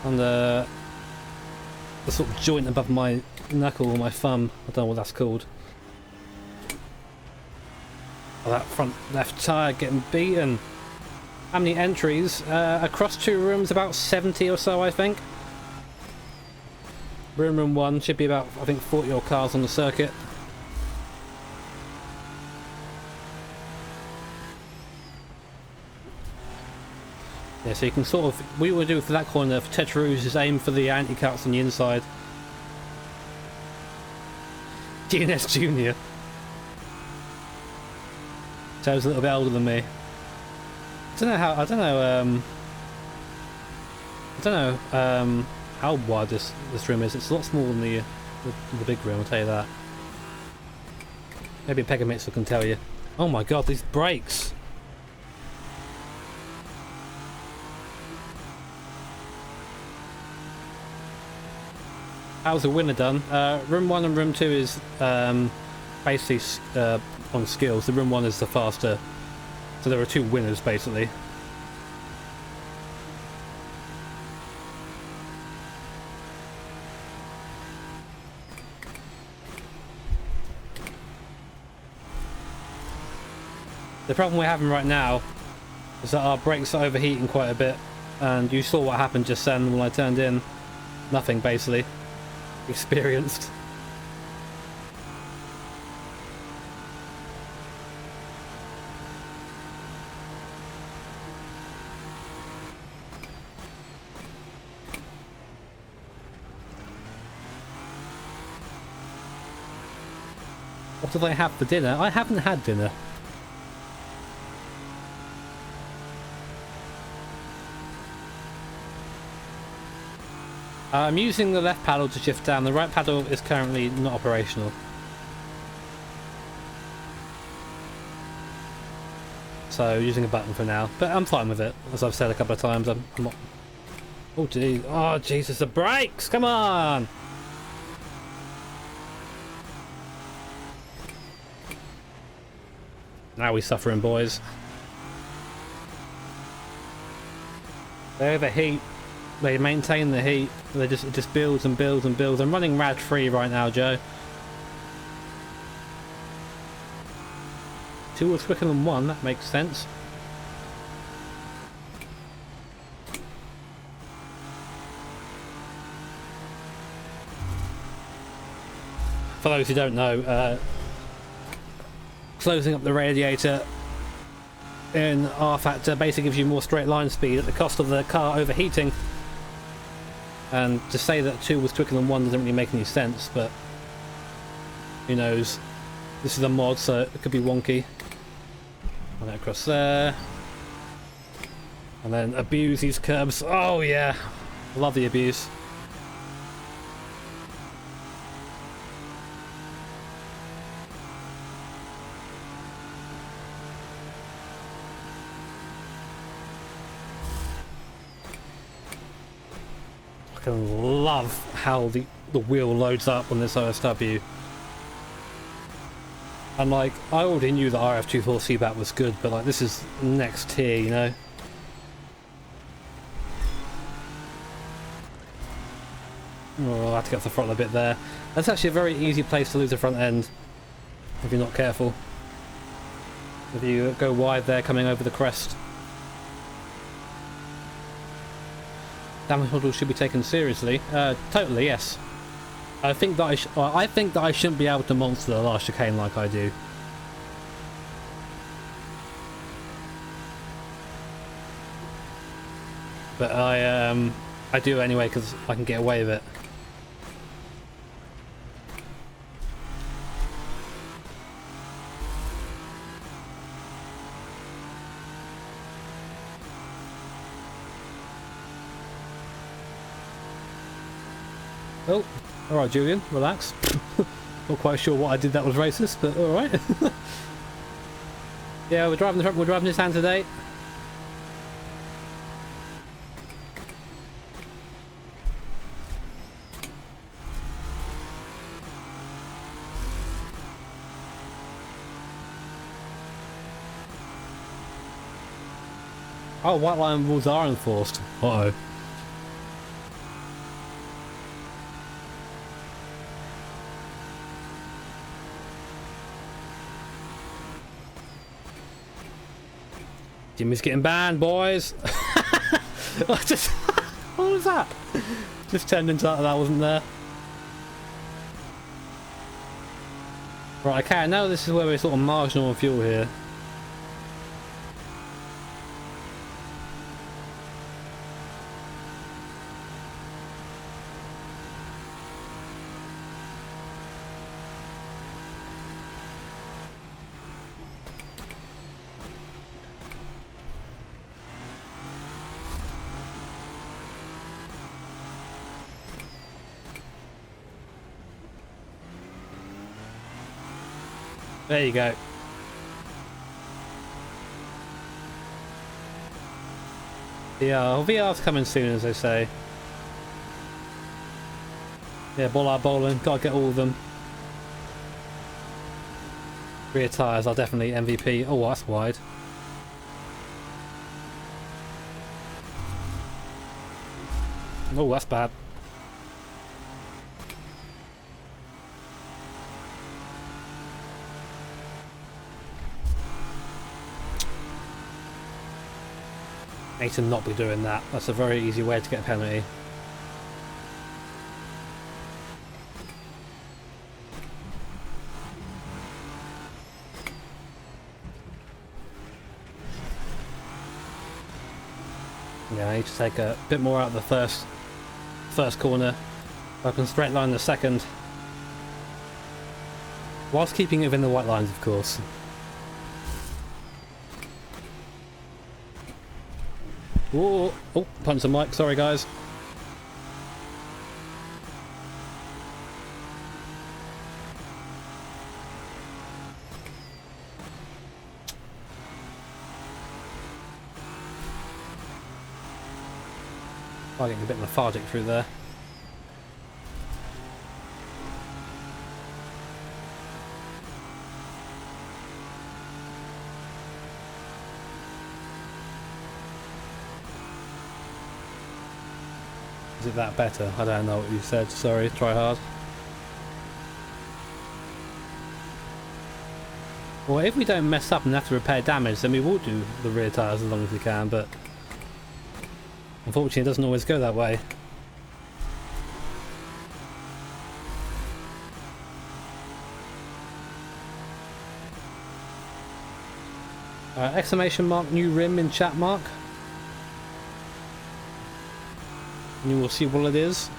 on the sort of joint above my knuckle or my thumb. I don't know what that's called. Oh, that front left tyre getting beaten. How many entries? Across 2 rooms, about 70 or so, I think. Room 1 should be about, I think, 40 odd cars on the circuit. Yeah, so you can sort of, what you want to do for that corner for Tetris is aim for the anti-cuts on the inside. GNS Junior. So he's a little bit older than me. I don't know how wide this room is. It's a lot smaller than the big room, I'll tell you that. Maybe Pegamixer can tell you. Oh my god, these brakes! How's the winner done? Room 1 and room 2 is basically on skills. The room 1 is the faster. So there are 2 winners, basically. The problem we're having right now is that our brakes are overheating quite a bit, and you saw what happened just then when I turned in. Nothing, basically. Experienced. What did I have for dinner? I haven't had dinner. I'm using the left paddle to shift down. The right paddle is currently not operational. So using a button for now, but I'm fine with it. As I've said a couple of times, I'm not... Oh geez, oh Jesus, the brakes! Come on! Now we're suffering, boys. They overheat. They maintain the heat. It just builds and builds and builds. I'm running rad free right now, Joe. 2 was quicker than 1. That makes sense. For those who don't know, closing up the radiator in rFactor basically gives you more straight line speed at the cost of the car overheating. And to say that 2 was quicker than 1 doesn't really make any sense, but who knows. This is a mod, so it could be wonky. Run it across there. And then abuse these curbs. Oh yeah, love the abuse. I love how the wheel loads up on this OSW. And like, I already knew that RF24 CBAT was good, but like, this is next tier, you know? Oh, I have to get off the throttle a bit there. That's actually a very easy place to lose the front end, if you're not careful. If you go wide there, coming over the crest. Damage models should be taken seriously. Totally, yes. I think that I think that I shouldn't be able to monster the last chicane like I do. But I do anyway because I can get away with it. Oh, alright Julian, relax. Not quite sure what I did that was racist, but alright. Yeah, we're driving the truck, we're driving this hand today. Oh, white line rules are enforced. Uh-oh. Jimmy's getting banned, boys. I just what was that? Just turned into that wasn't there. Right, okay, now this is where we're sort of marginal on fuel here. There you go. Yeah, VR's coming soon, as they say. Yeah, bollard bowling, gotta get all of them. Rear tyres are definitely MVP. Oh, that's wide. Oh, that's bad. Need to not be doing that. That's a very easy way to get a penalty. Yeah, I need to take a bit more out of the first corner. I can straight line the second. Whilst keeping it within the white lines, of course. Whoa! Oh, punch the mic. Sorry, guys. I'm getting a bit lethargic through there. Is it that better? I don't know what you said. Sorry, try hard. Well, if we don't mess up and have to repair damage, then we will do the rear tyres as long as we can, but unfortunately it doesn't always go that way. Exclamation mark new rim in chat mark. And you will see what it is.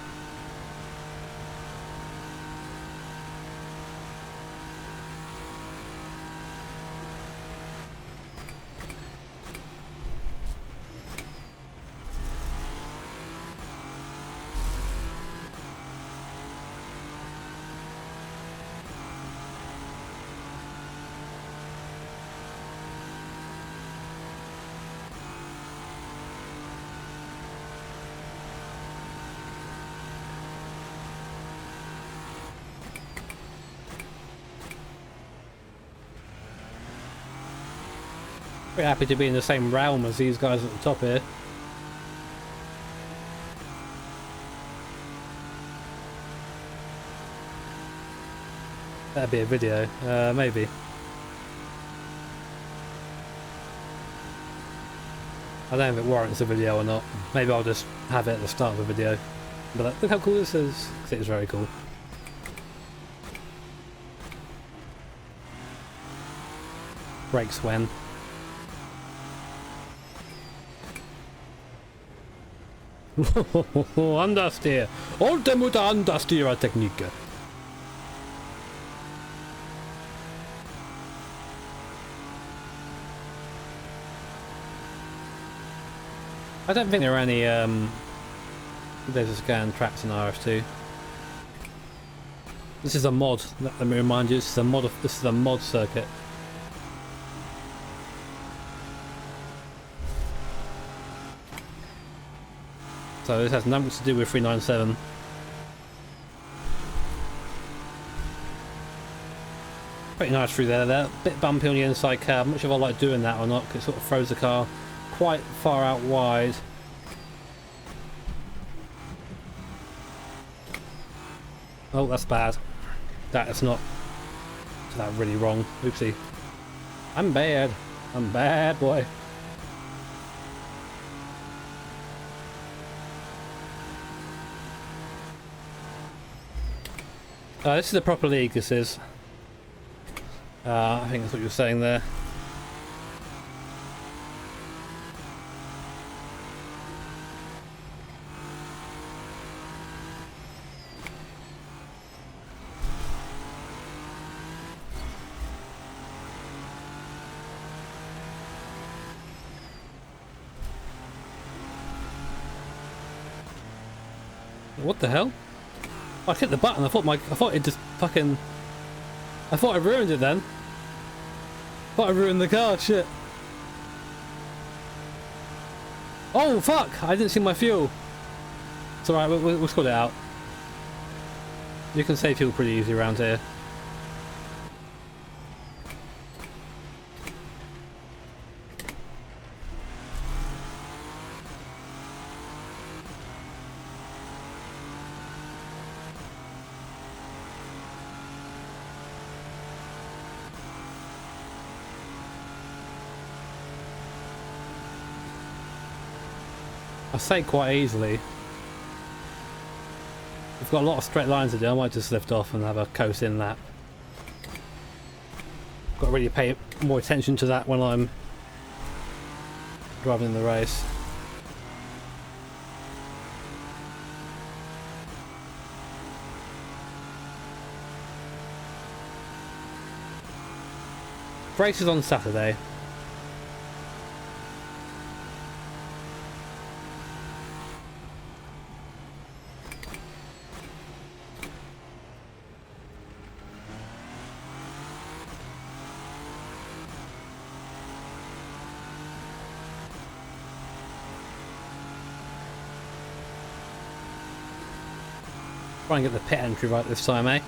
Pretty happy to be in the same realm as these guys at the top here. That'd be a video, maybe. I don't know if it warrants a video or not. Maybe I'll just have it at the start of the video. But look how cool this is, because it is very cool. Brakes when. Understeer! Ultimate understeer technique! I don't think there are any laser scan tracks in RF2. This is a mod, let me remind you, this is a mod circuit. So this has nothing to do with 397. Pretty nice through there. They're a bit bumpy on the inside curb. I'm not sure if I like doing that or not, because it sort of throws the car quite far out wide. Oh, that's bad. That is not. Is that really wrong? Oopsie. I'm bad. I'm bad, boy. This is the proper league, this is. I think that's what you're saying there. What the hell? I hit the button. I thought it just fucking. I thought I ruined it then. I thought I ruined the car. Shit. Oh fuck! I didn't see my fuel. It's alright. We'll sort it out. You can save fuel pretty easy around here. I say quite easily. We've got a lot of straight lines to do. I might just lift off and have a coast in that. Got to really pay more attention to that when I'm driving in the race. Race is on Saturday. Try and get the pit entry right this time, eh?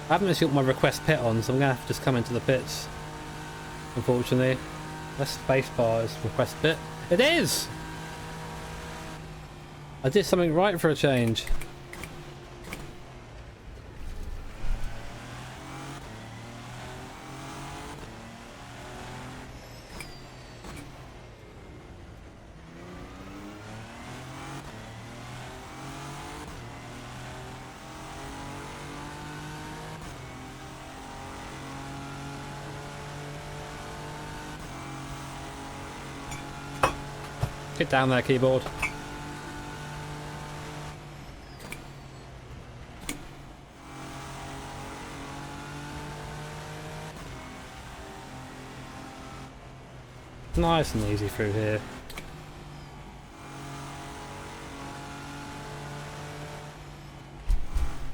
I haven't actually got my request pit on, so I'm going to have to just come into the pits. Unfortunately. That's spacebar is request pit. It is! I did something right for a change. Get down there, keyboard. Nice and easy through here.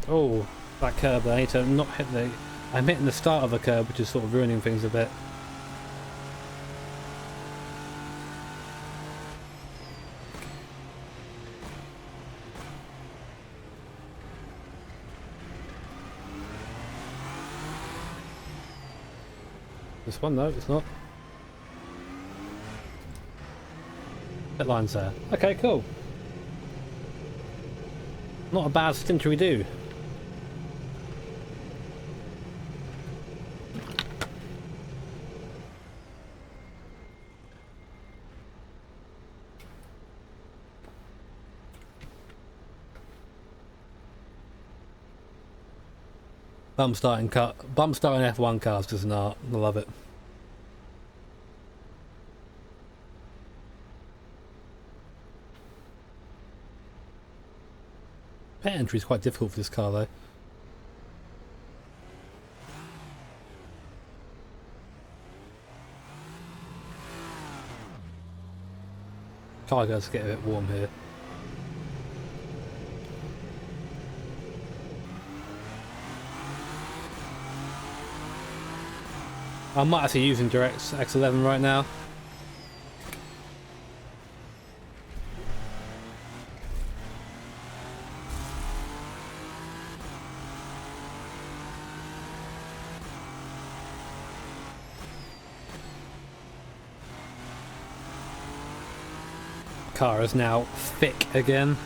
Oh, that curb, I need to not hit the... I'm hitting the start of the curb, which is sort of ruining things a bit. This one, no, it's not. Pit line's there. Okay, cool. Not a bad stint we do. Bump starting F1 cars is an art. I love it. Pit entry is quite difficult for this car though. Car goes to get a bit warm here. I might actually using DirectX 11 right now. Car is now thick again.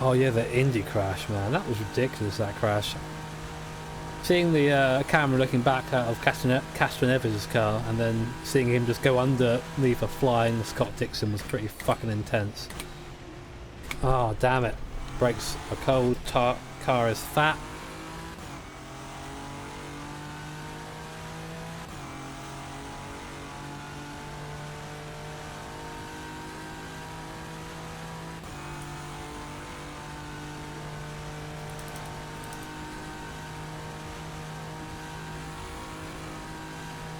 Oh yeah, the Indy crash, man. That was ridiculous, that crash. Seeing the camera looking back out of Castro Neves' car and then seeing him just go underneath a flying Scott Dixon was pretty fucking intense. Oh, damn it. Brakes are cold, car is fat.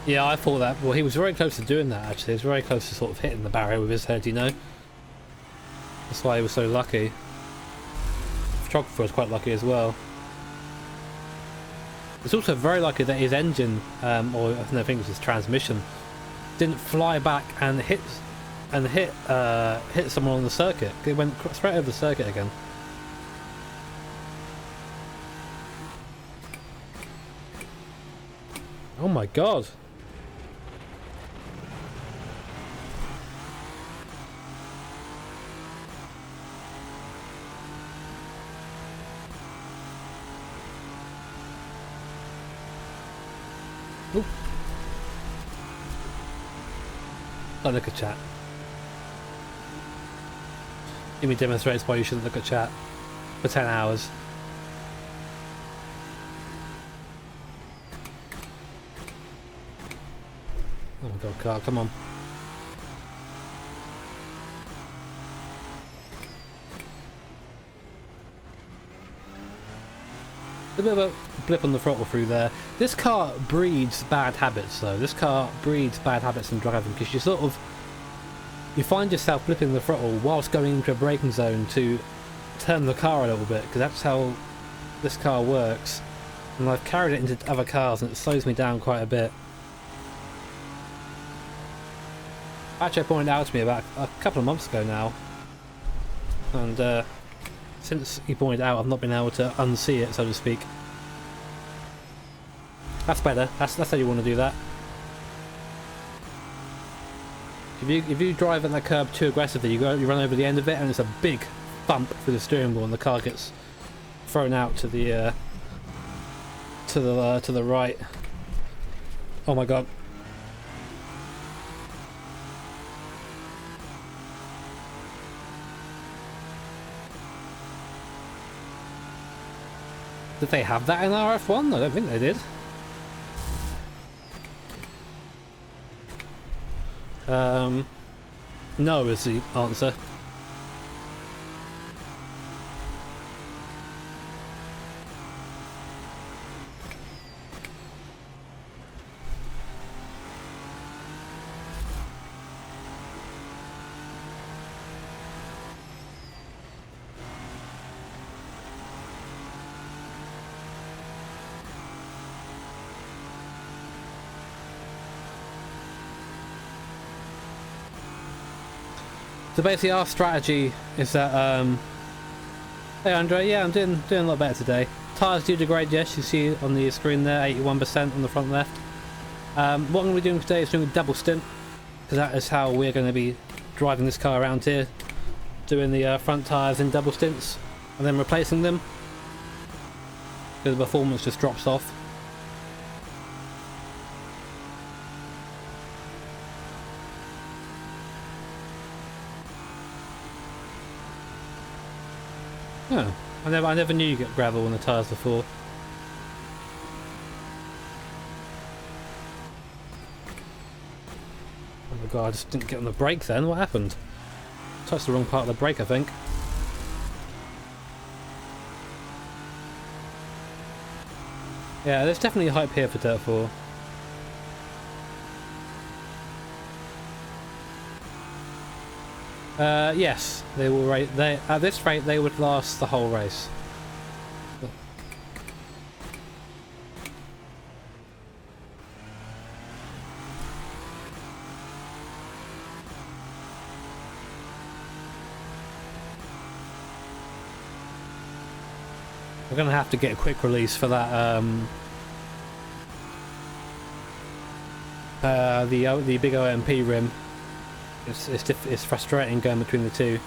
Yeah, I thought that. Well, he was very close to doing that, actually. He was very close to sort of hitting the barrier with his head, you know? That's why he was so lucky. The photographer was quite lucky as well. It's also very lucky that his engine, or I think it was his transmission, didn't fly back and hit someone on the circuit. It went straight over the circuit again. Oh my god. Oop. Don't look at chat. Jimmy demonstrates why you shouldn't look at chat for 10 hours. Oh my god, car, come on. A bit of a blip on the throttle through there. This car breeds bad habits though. This car breeds bad habits in driving because you find yourself flipping the throttle whilst going into a braking zone to turn the car a little bit, because that's how this car works. And I've carried it into other cars and it slows me down quite a bit. Actually, pointed out to me about a couple of months ago now, and since he pointed out, I've not been able to unsee it, so to speak. That's better. That's how you want to do that. If you drive at that curb too aggressively, you run over the end of it, and it's a big bump through the steering wheel, and the car gets thrown out to the right. Oh my god. Did they have that in RF1? I don't think they did. No is the answer. So basically our strategy is that, hey Andre, yeah, I'm doing a lot better today. Tyres do degrade, yes, you see on the screen there, 81% on the front left. What I'm going to be doing today is doing a double stint, because that is how we're going to be driving this car around here, doing the front tyres in double stints, and then replacing them, because the performance just drops off. Oh, I never knew you get gravel on the tyres before. Oh my god, I just didn't get on the brake then. What happened? Touched the wrong part of the brake, I think. Yeah, there's definitely hype here for Dirt 4. Yes, they will rate. At this rate, they would last the whole race. We're gonna have to get a quick release for that. The big OMP rim. It's frustrating going between the two.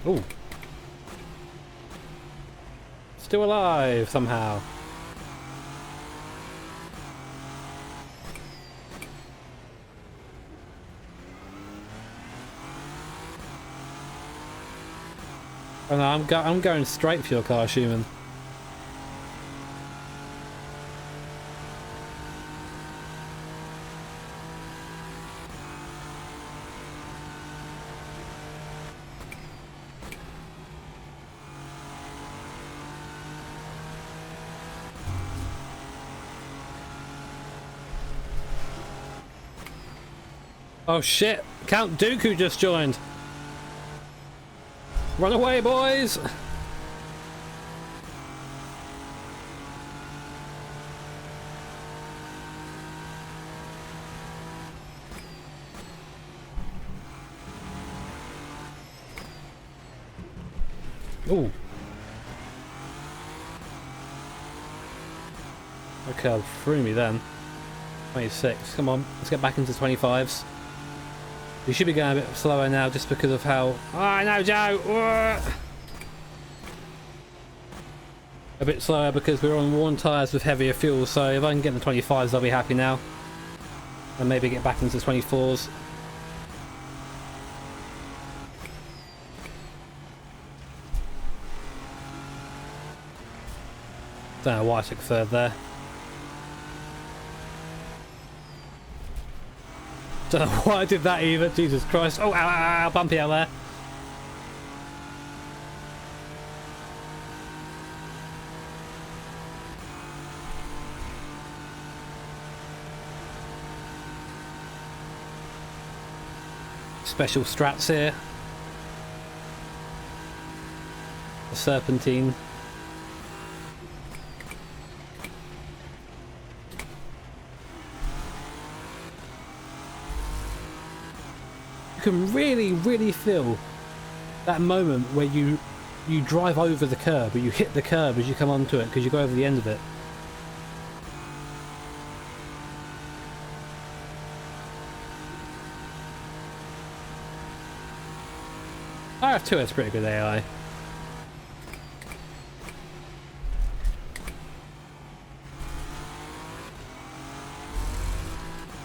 Ooh. Still alive somehow. Oh no, I'm going straight for your car, Schumann. Oh shit! Count Dooku just joined! Run away, boys! Ooh. Okay, threw me then. 26. Come on, let's get back into 25s. We should be going a bit slower now just because of how... Oh no, Joe! A bit slower because we're on worn tyres with heavier fuel, so if I can get in the 25s I'll be happy now. And maybe get back into the 24s. Don't know why I took third there. Don't know why I did that either. Jesus Christ. Oh, ow, ow, ow, bumpy out there. Special strats here. The serpentine. You can really feel that moment where you drive over the curb, or you hit the curb as you come onto it because you go over the end of it. RF2 has pretty good AI.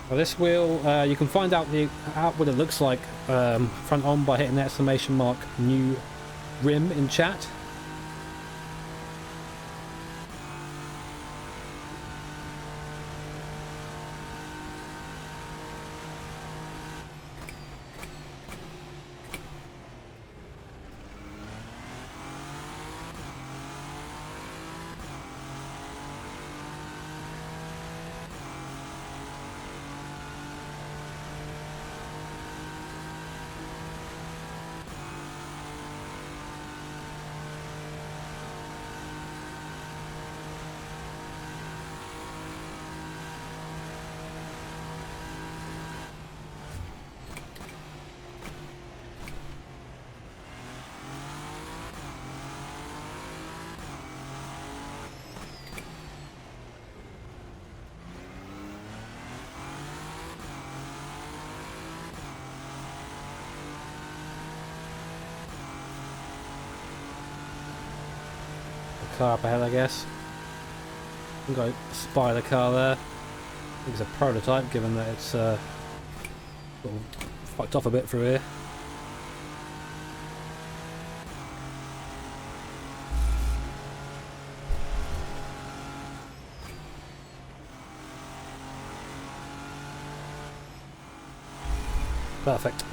Well, this wheel, you can find out what it looks like front on by hitting the exclamation mark new rim in chat. Car up ahead, I guess. I think I spy the car there. I think it's a prototype, given that it's sort of fucked off a bit through here. Perfect.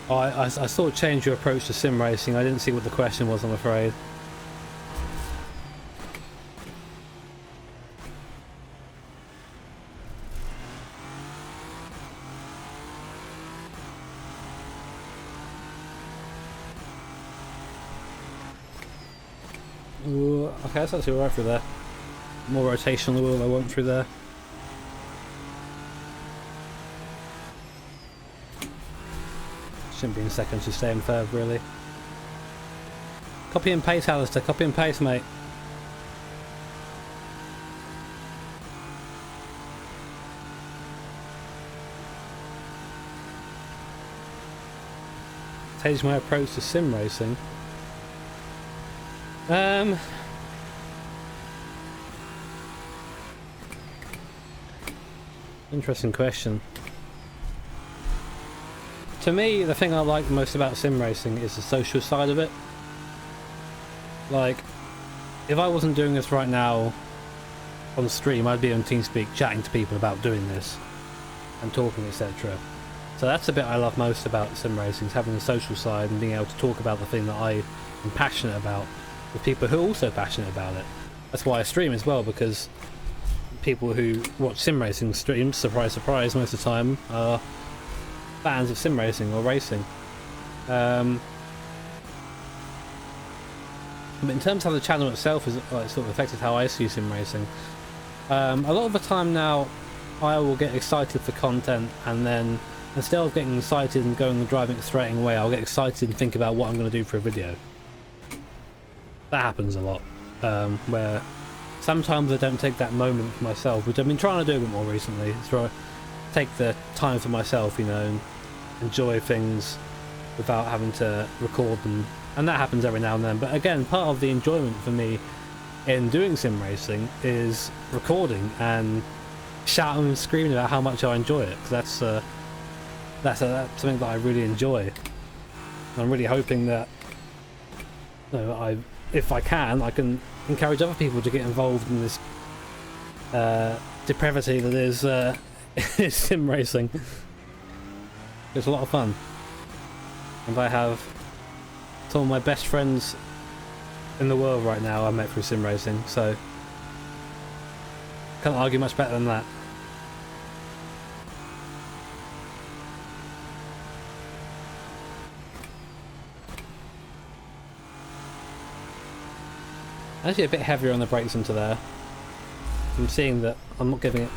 Oh, I sort of changed your approach to sim racing. I didn't see what the question was, I'm afraid. Ooh, okay, that's actually alright through there. More rotation on the wheel I want through there. Shouldn't be in second, should stay in third, really. Copy and paste, Alistair. Copy and paste, mate. Change my approach to sim racing. Interesting question. To me, the thing I like most about sim racing is the social side of it. Like, if I wasn't doing this right now on stream, I'd be on TeamSpeak chatting to people about doing this and talking, etc. So that's the bit I love most about sim racing, is having the social side and being able to talk about the thing that I am passionate about with people who are also passionate about it. That's why I stream as well, because people who watch sim racing streams, surprise surprise, most of the time are fans of sim racing or racing. But in terms of how the channel itself is like, sort of affected how I see sim racing, a lot of the time now I will get excited for content, and then instead of getting excited and going and driving it straight away, I'll get excited and think about what I'm going to do for a video. That happens a lot, where sometimes I don't take that moment for myself, which I've been trying to do a bit more recently. Is try to take the time for myself, you know, and enjoy things without having to record them and that happens every now and then. But again, part of the enjoyment for me in doing sim racing is recording and shouting and screaming about how much I enjoy it, because that's something that I really enjoy. I'm really hoping that, you know, if I can encourage other people to get involved in this depravity that is is sim racing. It's a lot of fun, and I have some of my best friends in the world right now I met through sim racing, so can't argue much better than that. Actually a bit heavier on the brakes into there. I'm seeing that I'm not giving it.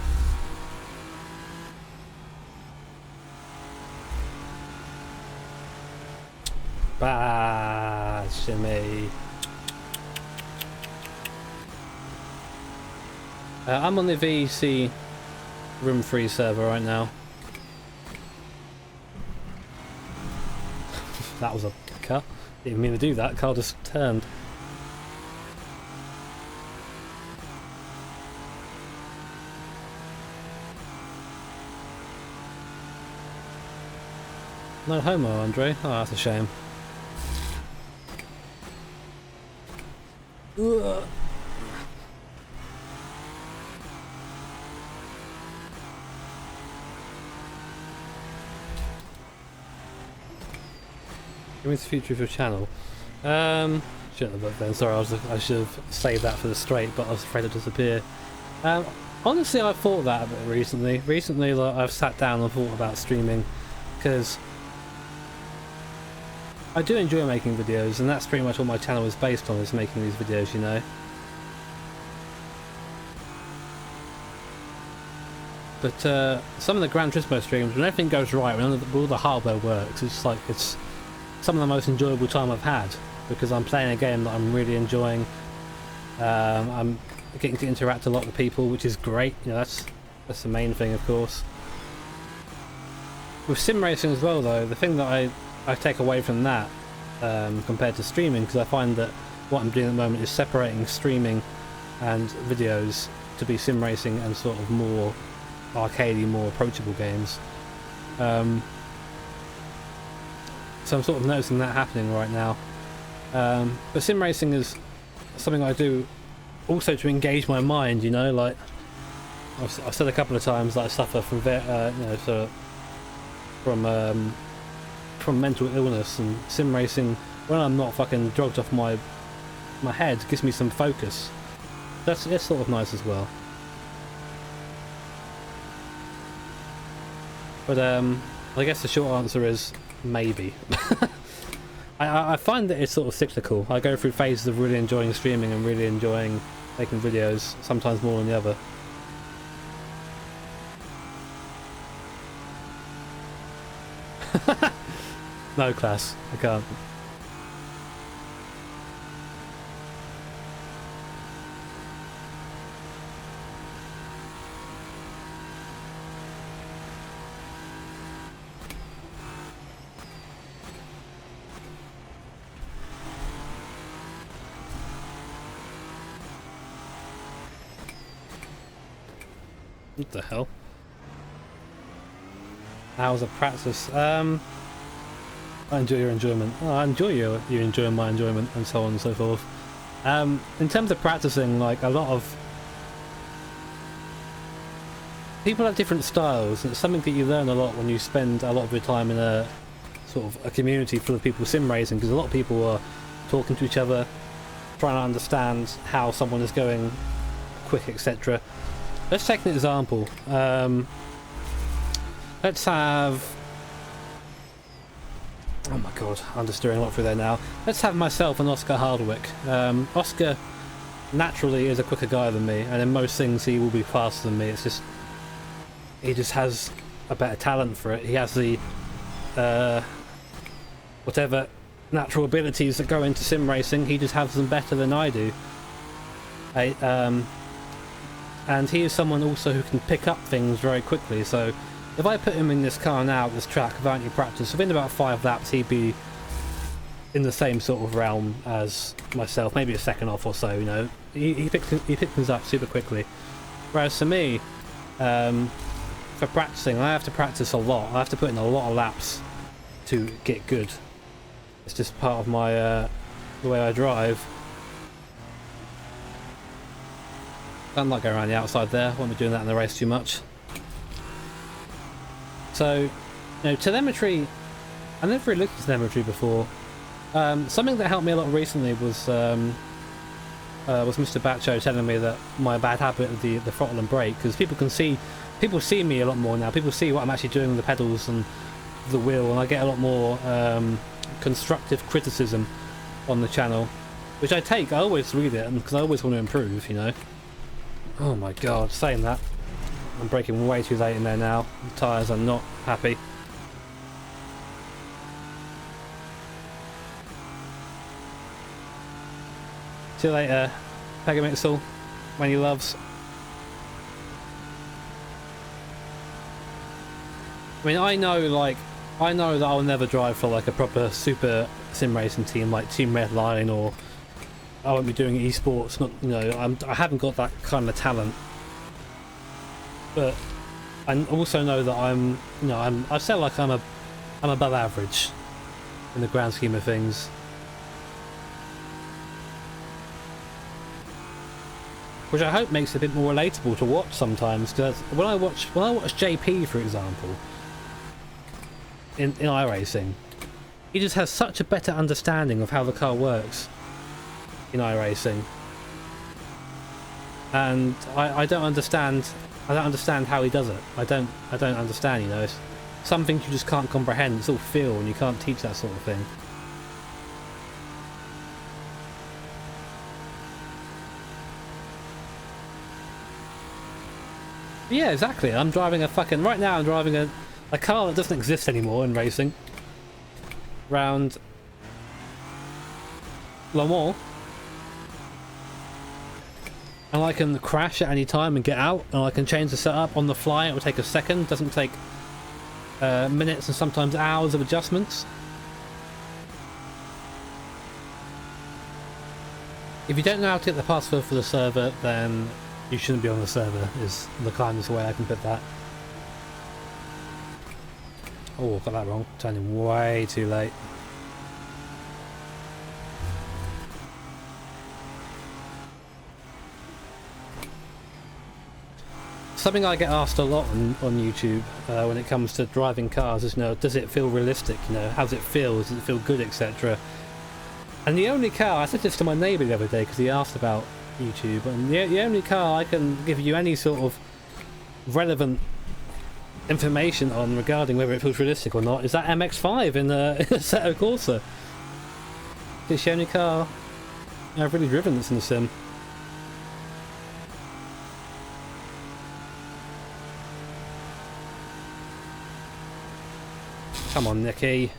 Bah, shimmy. I'm on the VEC room 3 server right now. That was a car. Didn't mean to do that. Car just turned. No homo, Andre. Oh, that's a shame. Ugh. Give me the future of your channel. Shouldn't have looked then. Sorry, I should have saved that for the straight, but I was afraid to disappear. Honestly, I've thought that a bit recently. Recently, like, I've sat down and thought about streaming, because I do enjoy making videos, and that's pretty much what my channel is based on, is making these videos, you know. But some of the Gran Turismo streams, when everything goes right, when all the hardware works, it's like, it's some of the most enjoyable time I've had, because I'm playing a game that I'm really enjoying. I'm getting to interact a lot with people, which is great. You know, that's the main thing, of course. With sim racing as well, though, the thing that I take away from that compared to streaming, because I find that what I'm doing at the moment is separating streaming and videos to be sim racing and sort of more arcadey, more approachable games. So I'm sort of noticing that happening right now. But sim racing is something I do also to engage my mind, you know, like I've said a couple of times that I suffer from from mental illness, and sim racing, when I'm not fucking drugged off my head, gives me some focus. That's sort of nice as well. But I guess the short answer is maybe. I find that it's sort of cyclical. I go through phases of really enjoying streaming and really enjoying making videos, sometimes more than the other. No, class, I can't. What the hell? Hours of practice. I enjoy your enjoyment. Oh, I enjoy you enjoying my enjoyment, and so on and so forth. In terms of practicing, like, a lot of people have different styles, and it's something that you learn a lot when you spend a lot of your time in a sort of a community full of people sim racing, because a lot of people are talking to each other, trying to understand how someone is going quick, etc. Let's take an example. Let's have... Oh my god, I'm just doing a lot through there now. Let's have myself and Oscar Hardwick. Oscar naturally is a quicker guy than me, and in most things he will be faster than me. It's just... he just has a better talent for it. He has the... whatever natural abilities that go into sim racing, he just has them better than I do. And he is someone also who can pick up things very quickly, so if I put him in this car now, this track, without any practice, within about 5 laps he'd be in the same sort of realm as myself, maybe a second off or so. You know, he picked things up super quickly. Whereas for me, for practicing, I have to practice a lot. I have to put in a lot of laps to get good. It's just part of my the way I drive. I don't like going around the outside there. I won't be doing that in the race too much. So, you know, telemetry, I never really looked at telemetry before. Something that helped me a lot recently was Mr. Bacho telling me that my bad habit of the throttle and brake, because people see me a lot more now. People see what I'm actually doing with the pedals and the wheel, and I get a lot more constructive criticism on the channel, which I take. I always read it because I always want to improve, you know. Oh my god, saying that, I'm braking way too late in there now. The tyres are not happy. See you later, Pegamixel, many loves. I mean, I know that I'll never drive for like a proper super sim racing team like Team Redline, or I won't be doing esports. Not, you know, I haven't got that kind of talent. But I also know that I say like I'm above average in the grand scheme of things. Which I hope makes it a bit more relatable to watch sometimes, because when I watch JP, for example, in iRacing, he just has such a better understanding of how the car works in iRacing, and I don't understand how he does it. I don't understand, you know. It's some things you just can't comprehend. It's all feel, and you can't teach that sort of thing. Yeah, exactly. I'm driving a fucking... Right now I'm driving a car that doesn't exist anymore in racing. Round Le Mans. And I can crash at any time and get out, and I can change the setup on the fly. It will take a second. It doesn't take minutes and sometimes hours of adjustments. If you don't know how to get the password for the server, then you shouldn't be on the server, is the kindest way I can put that. Oh, got that wrong. Turning way too late. Something I get asked a lot on YouTube when it comes to driving cars is, you know, does it feel realistic? You know, how does it feel? Does it feel good, etc.? And the only car, I said this to my neighbour the other day because he asked about YouTube, and the only car I can give you any sort of relevant information on regarding whether it feels realistic or not is that MX-5 in the Assetto Corsa. It's the only car I've really driven that's in the sim. Come on, Nicky.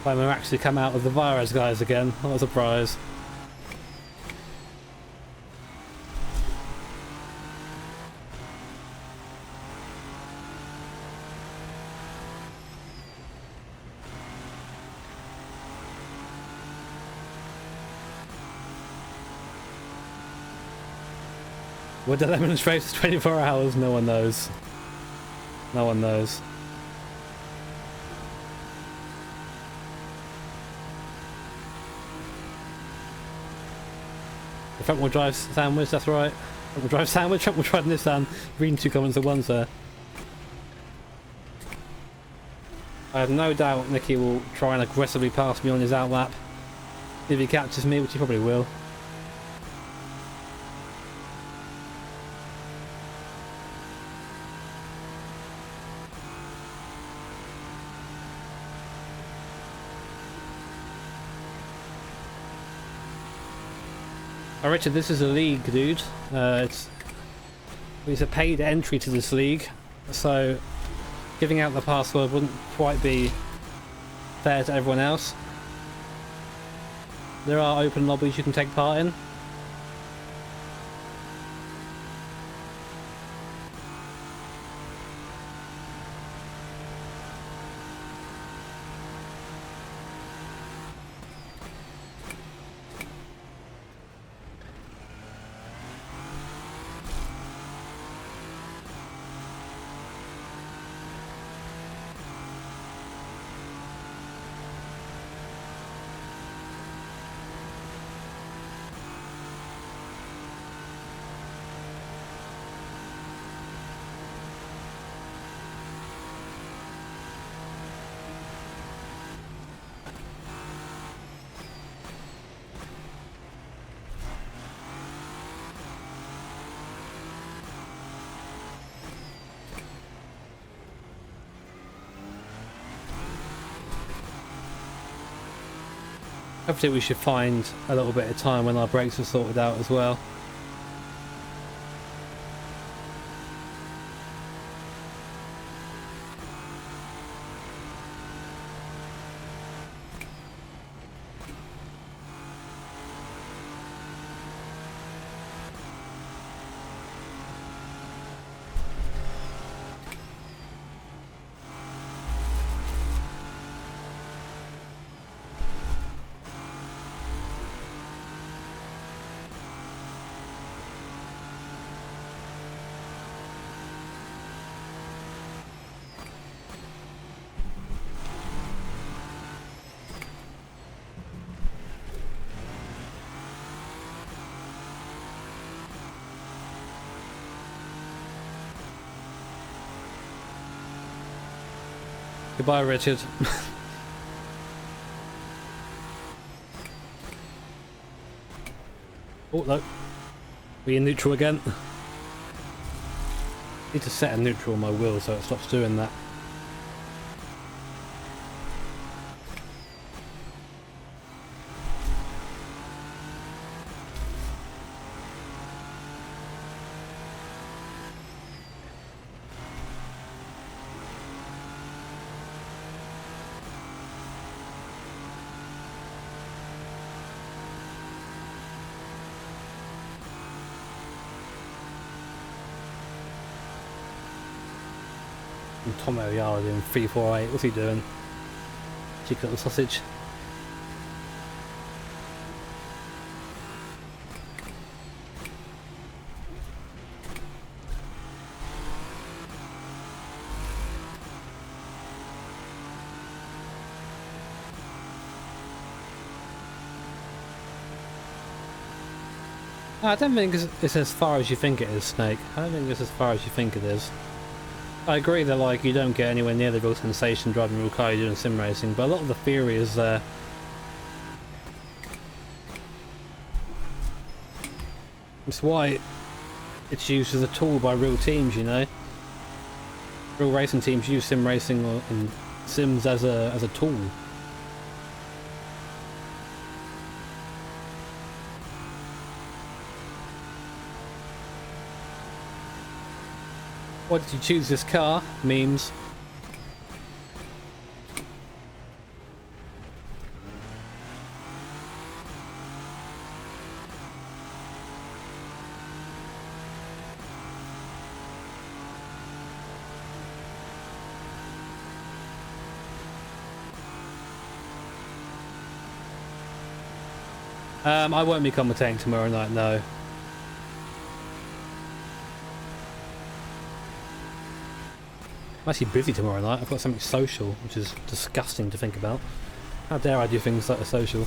I'm actually come out of the virus guys again. What a surprise. Would the demonstrate 24 hours? No one knows. No one knows. The front wheel drive sandwich, that's right. Front wheel drive sandwich, front wheel drive Nissan. Reading two comments at once there. I have no doubt Nicky will try and aggressively pass me on his outlap if he catches me, which he probably will. Oh, Richard, this is a league, dude. It's a paid entry to this league, so giving out the password wouldn't quite be fair to everyone else. There are open lobbies you can take part in. Hopefully we should find a little bit of time when our brakes are sorted out as well. Goodbye, Richard. Oh no, we in neutral again. Need to set a neutral on my wheel so it stops doing that. And Tomo Yard in 348, what's he doing? Cheeky little sausage. I don't think it's as far as you think it is, Snake. I don't think it's as far as you think it is. I agree that like you don't get anywhere near the real sensation driving a real car you're doing sim racing, but a lot of the theory is there. It's why it's used as a tool by real teams, you know. Real racing teams use sim racing and sims as a tool. Why did you choose this car? Memes. I won't be commentating tomorrow night, no. I'm actually busy tomorrow night. I've got something social, which is disgusting to think about. How dare I do things like a social?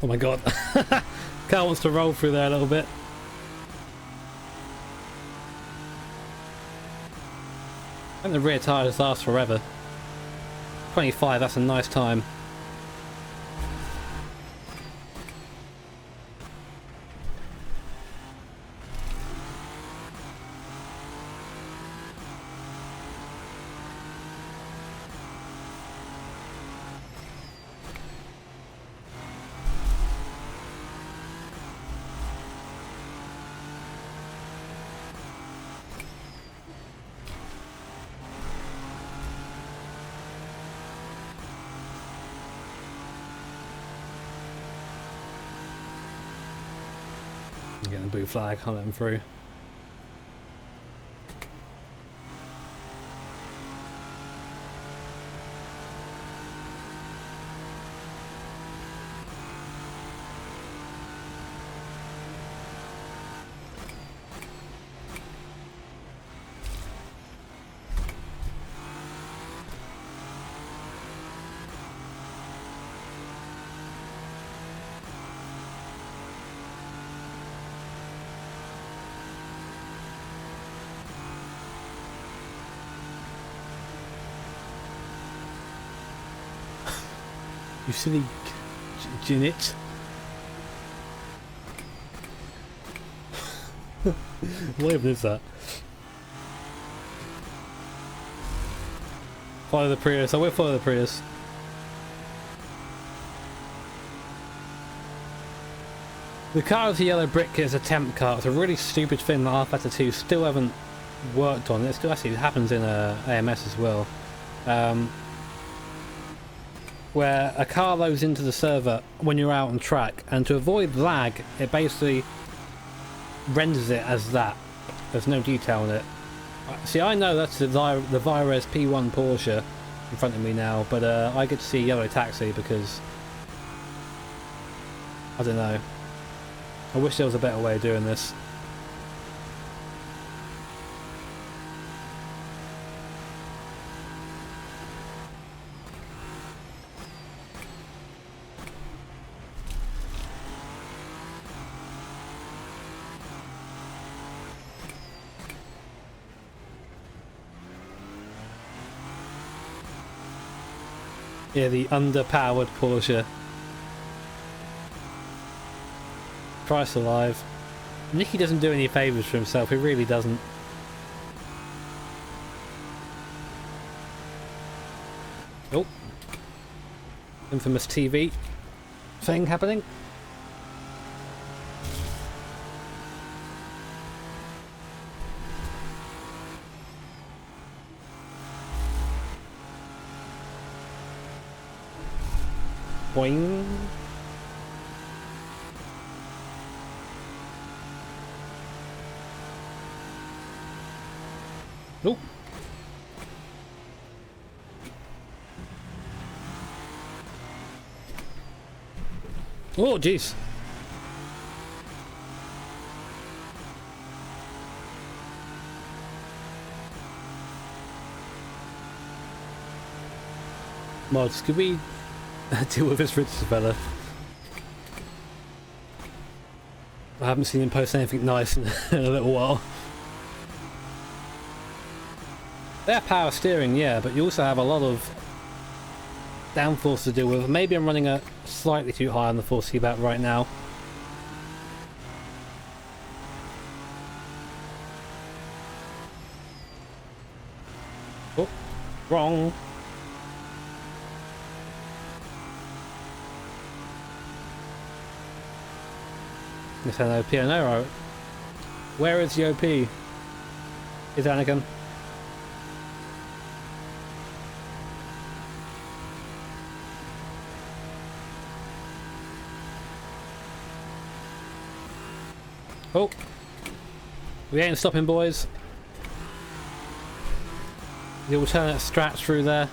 Oh my god. Car wants to roll through there a little bit. I think the rear tyres last forever. 25, that's a nice time. Getting the blue flag, can't let him through. You silly Ginit. What even is that? Follow the Prius. I will follow the Prius. The car with the yellow brick is a temp car. It's a really stupid thing that rFactor 2 still haven't worked on. It still actually happens in AMS as well. Where a car loads into the server when you're out on track, and to avoid lag, it basically renders it as that. There's no detail in it. See, I know that's the Virez P1 Porsche in front of me now, but I get to see yellow taxi because I don't know. I wish there was a better way of doing this. Yeah, the underpowered Porsche. Christ alive. Nicky doesn't do any favours for himself, he really doesn't. Oh. Infamous TV thing happening. Boing. Oh. Oh, jeez. Mods, could we deal with this Richard fella? I haven't seen him post anything nice in a little while. They have power steering, yeah, but you also have a lot of downforce to deal with. Maybe I'm running a slightly too high on the force feedback right now. Oh, wrong. Yes, I know, Piano. Where is the OP? Is Anakin? Oh, we ain't stopping, boys. The alternate strats through there.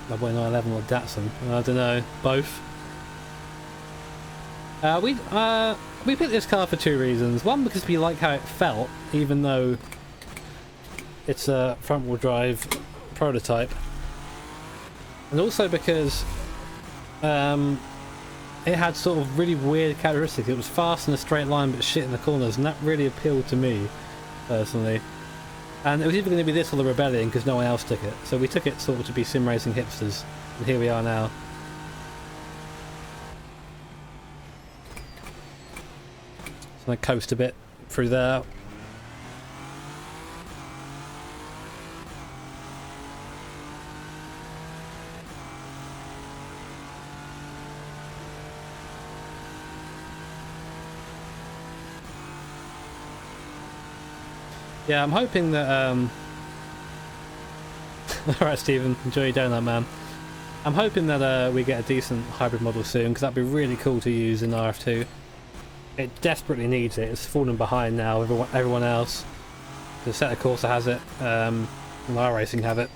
Double 911 or Datsun? I don't know. Both. We picked this car for two reasons. One, because we like how it felt, even though it's a front-wheel drive prototype, and also because it had sort of really weird characteristics. It was fast in a straight line but shit in the corners, and that really appealed to me personally. And it was either going to be this or the Rebellion because no one else took it, so we took it sort of to be sim racing hipsters, and here we are now. So I coast a bit through there. Yeah, I'm hoping that alright Stephen, enjoy your donut, man. I'm hoping that we get a decent hybrid model soon, because that'd be really cool to use in RF2. It desperately needs it. It's falling behind now, everyone else. The Assetto Corsa has it, and iRacing have it.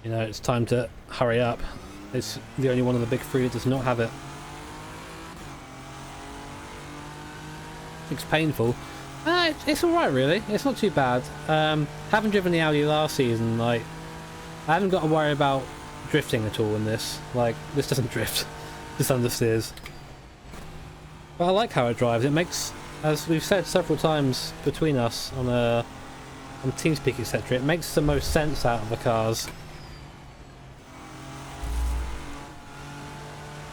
You know, it's time to hurry up. It's the only one of the big three that does not have it. It's painful. It's alright really, it's not too bad. Haven't driven the Audi last season, like, I haven't got to worry about drifting at all in this. Like, this doesn't drift, this understeers. But I like how it drives, it makes As we've said several times between us on TeamSpeak, etc., it makes the most sense out of the cars.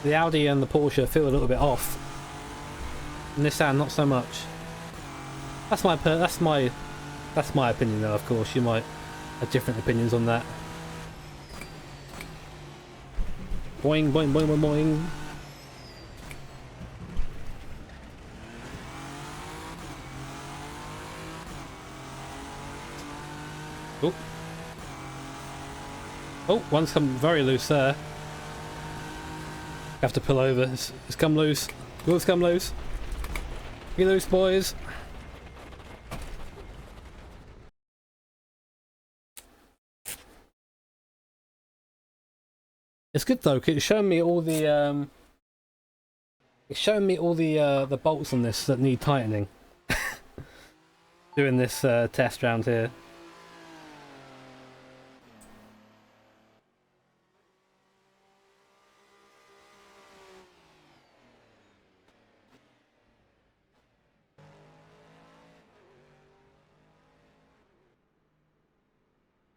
The Audi and the Porsche feel a little bit off. Nissan, not so much. That's my opinion, though. Of course, you might have different opinions on that. Boing, boing, boing, boing, boing. Oh. Oh, one's come very loose there. Have to pull over. It's come loose. It's come loose. Be loose, boys. It's good though, 'cause it's showing me all the the bolts on this that need tightening. Doing this test round here.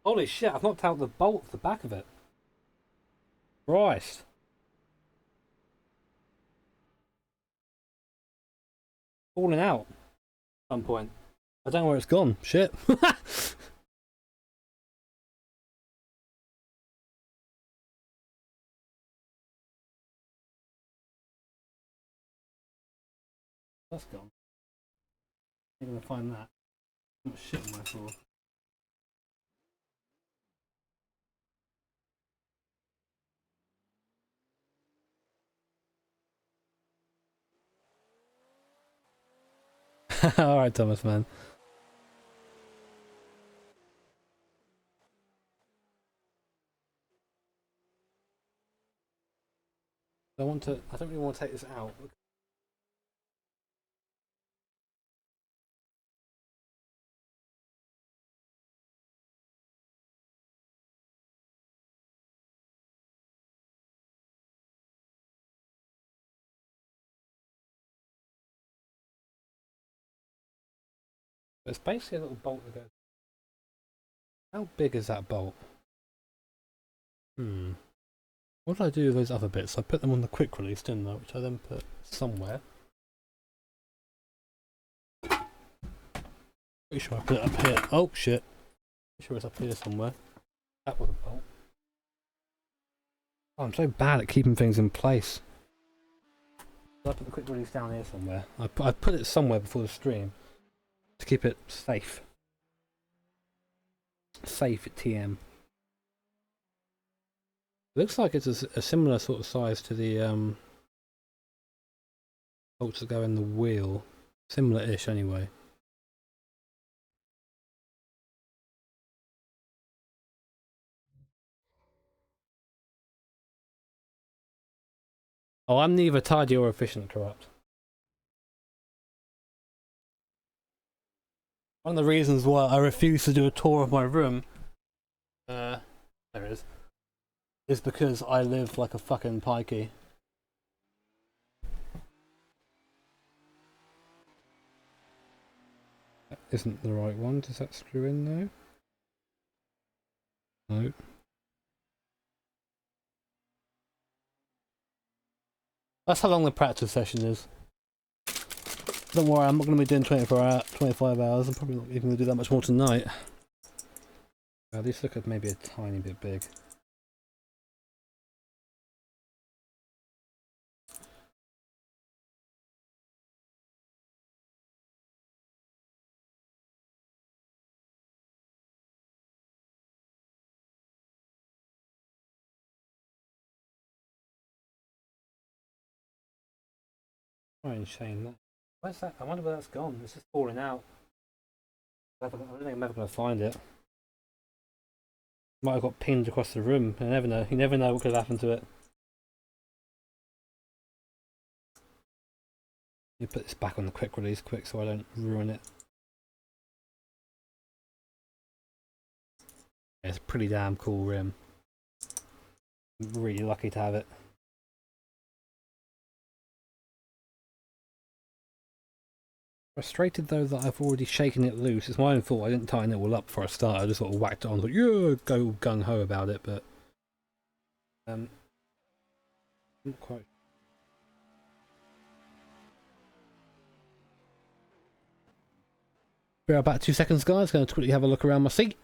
Holy shit, I've knocked out the bolt at the back of it. Christ. Falling out at some point. I don't know where it's gone. Shit. That's gone. I'm gonna find that. What shit am I for? Alright, Thomas, man. I don't really want to take this out. It's basically a little bolt that goes. How big is that bolt? What did I do with those other bits? I put them on the quick release, didn't I? Which I then put somewhere. Pretty sure I put it up here. Oh shit. Pretty sure it's up here somewhere. That was a bolt. Oh, I'm so bad at keeping things in place. I put the quick release down here somewhere. I put it somewhere before the stream to keep it safe. Safe at TM. Looks like it's a similar sort of size to the bolts that go in the wheel. Similar-ish anyway. Oh, I'm neither tidy or efficient, corrupt. One of the reasons why I refuse to do a tour of my room, there it is because I live like a fucking pikey. That isn't the right one. Does that screw in though? No. That's how long the practice session is. Don't worry, I'm not going to be doing 25 hours. I'm probably not even going to do that much more tonight. These look maybe a tiny bit big. Try and shame that. Where's that? I wonder where that's gone. It's just falling out. I don't think I'm ever going to find it. Might have got pinned across the room. You never know. You never know what could have happened to it. You put this back on the quick release quick so I don't ruin it. Yeah, it's a pretty damn cool rim. I'm really lucky to have it. Frustrated though that I've already shaken it loose. It's my own fault. I didn't tighten it all up before I started. I just sort of whacked it on, like, yeah, go gung ho about it, but not quite. Be about 2 seconds, guys. Going to quickly have a look around my seat.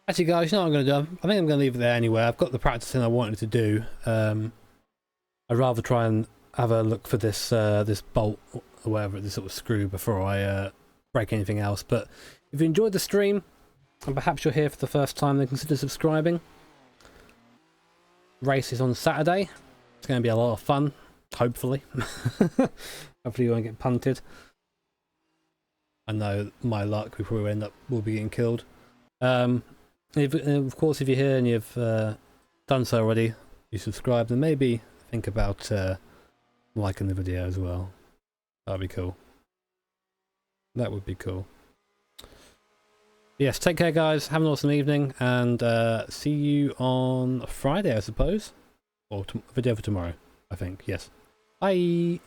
Actually, guys, you know what I'm going to do? I think I'm going to leave it there anyway. I've got the practicing I wanted to do. I'd rather try and have a look for this this bolt or whatever, this sort of screw, before I break anything else. But if you enjoyed the stream, and perhaps you're here for the first time, then consider subscribing. Race is on Saturday. It's going to be a lot of fun, hopefully. Hopefully you won't get punted. I know my luck, we probably will be getting killed. Of course, if you're here and you've done so already, you subscribe, then maybe think about liking the video as well. That'd be cool. That would be cool. Yes, take care, guys. Have an awesome evening, and see you on Friday, I suppose. Or video for tomorrow, I think. Yes. Bye!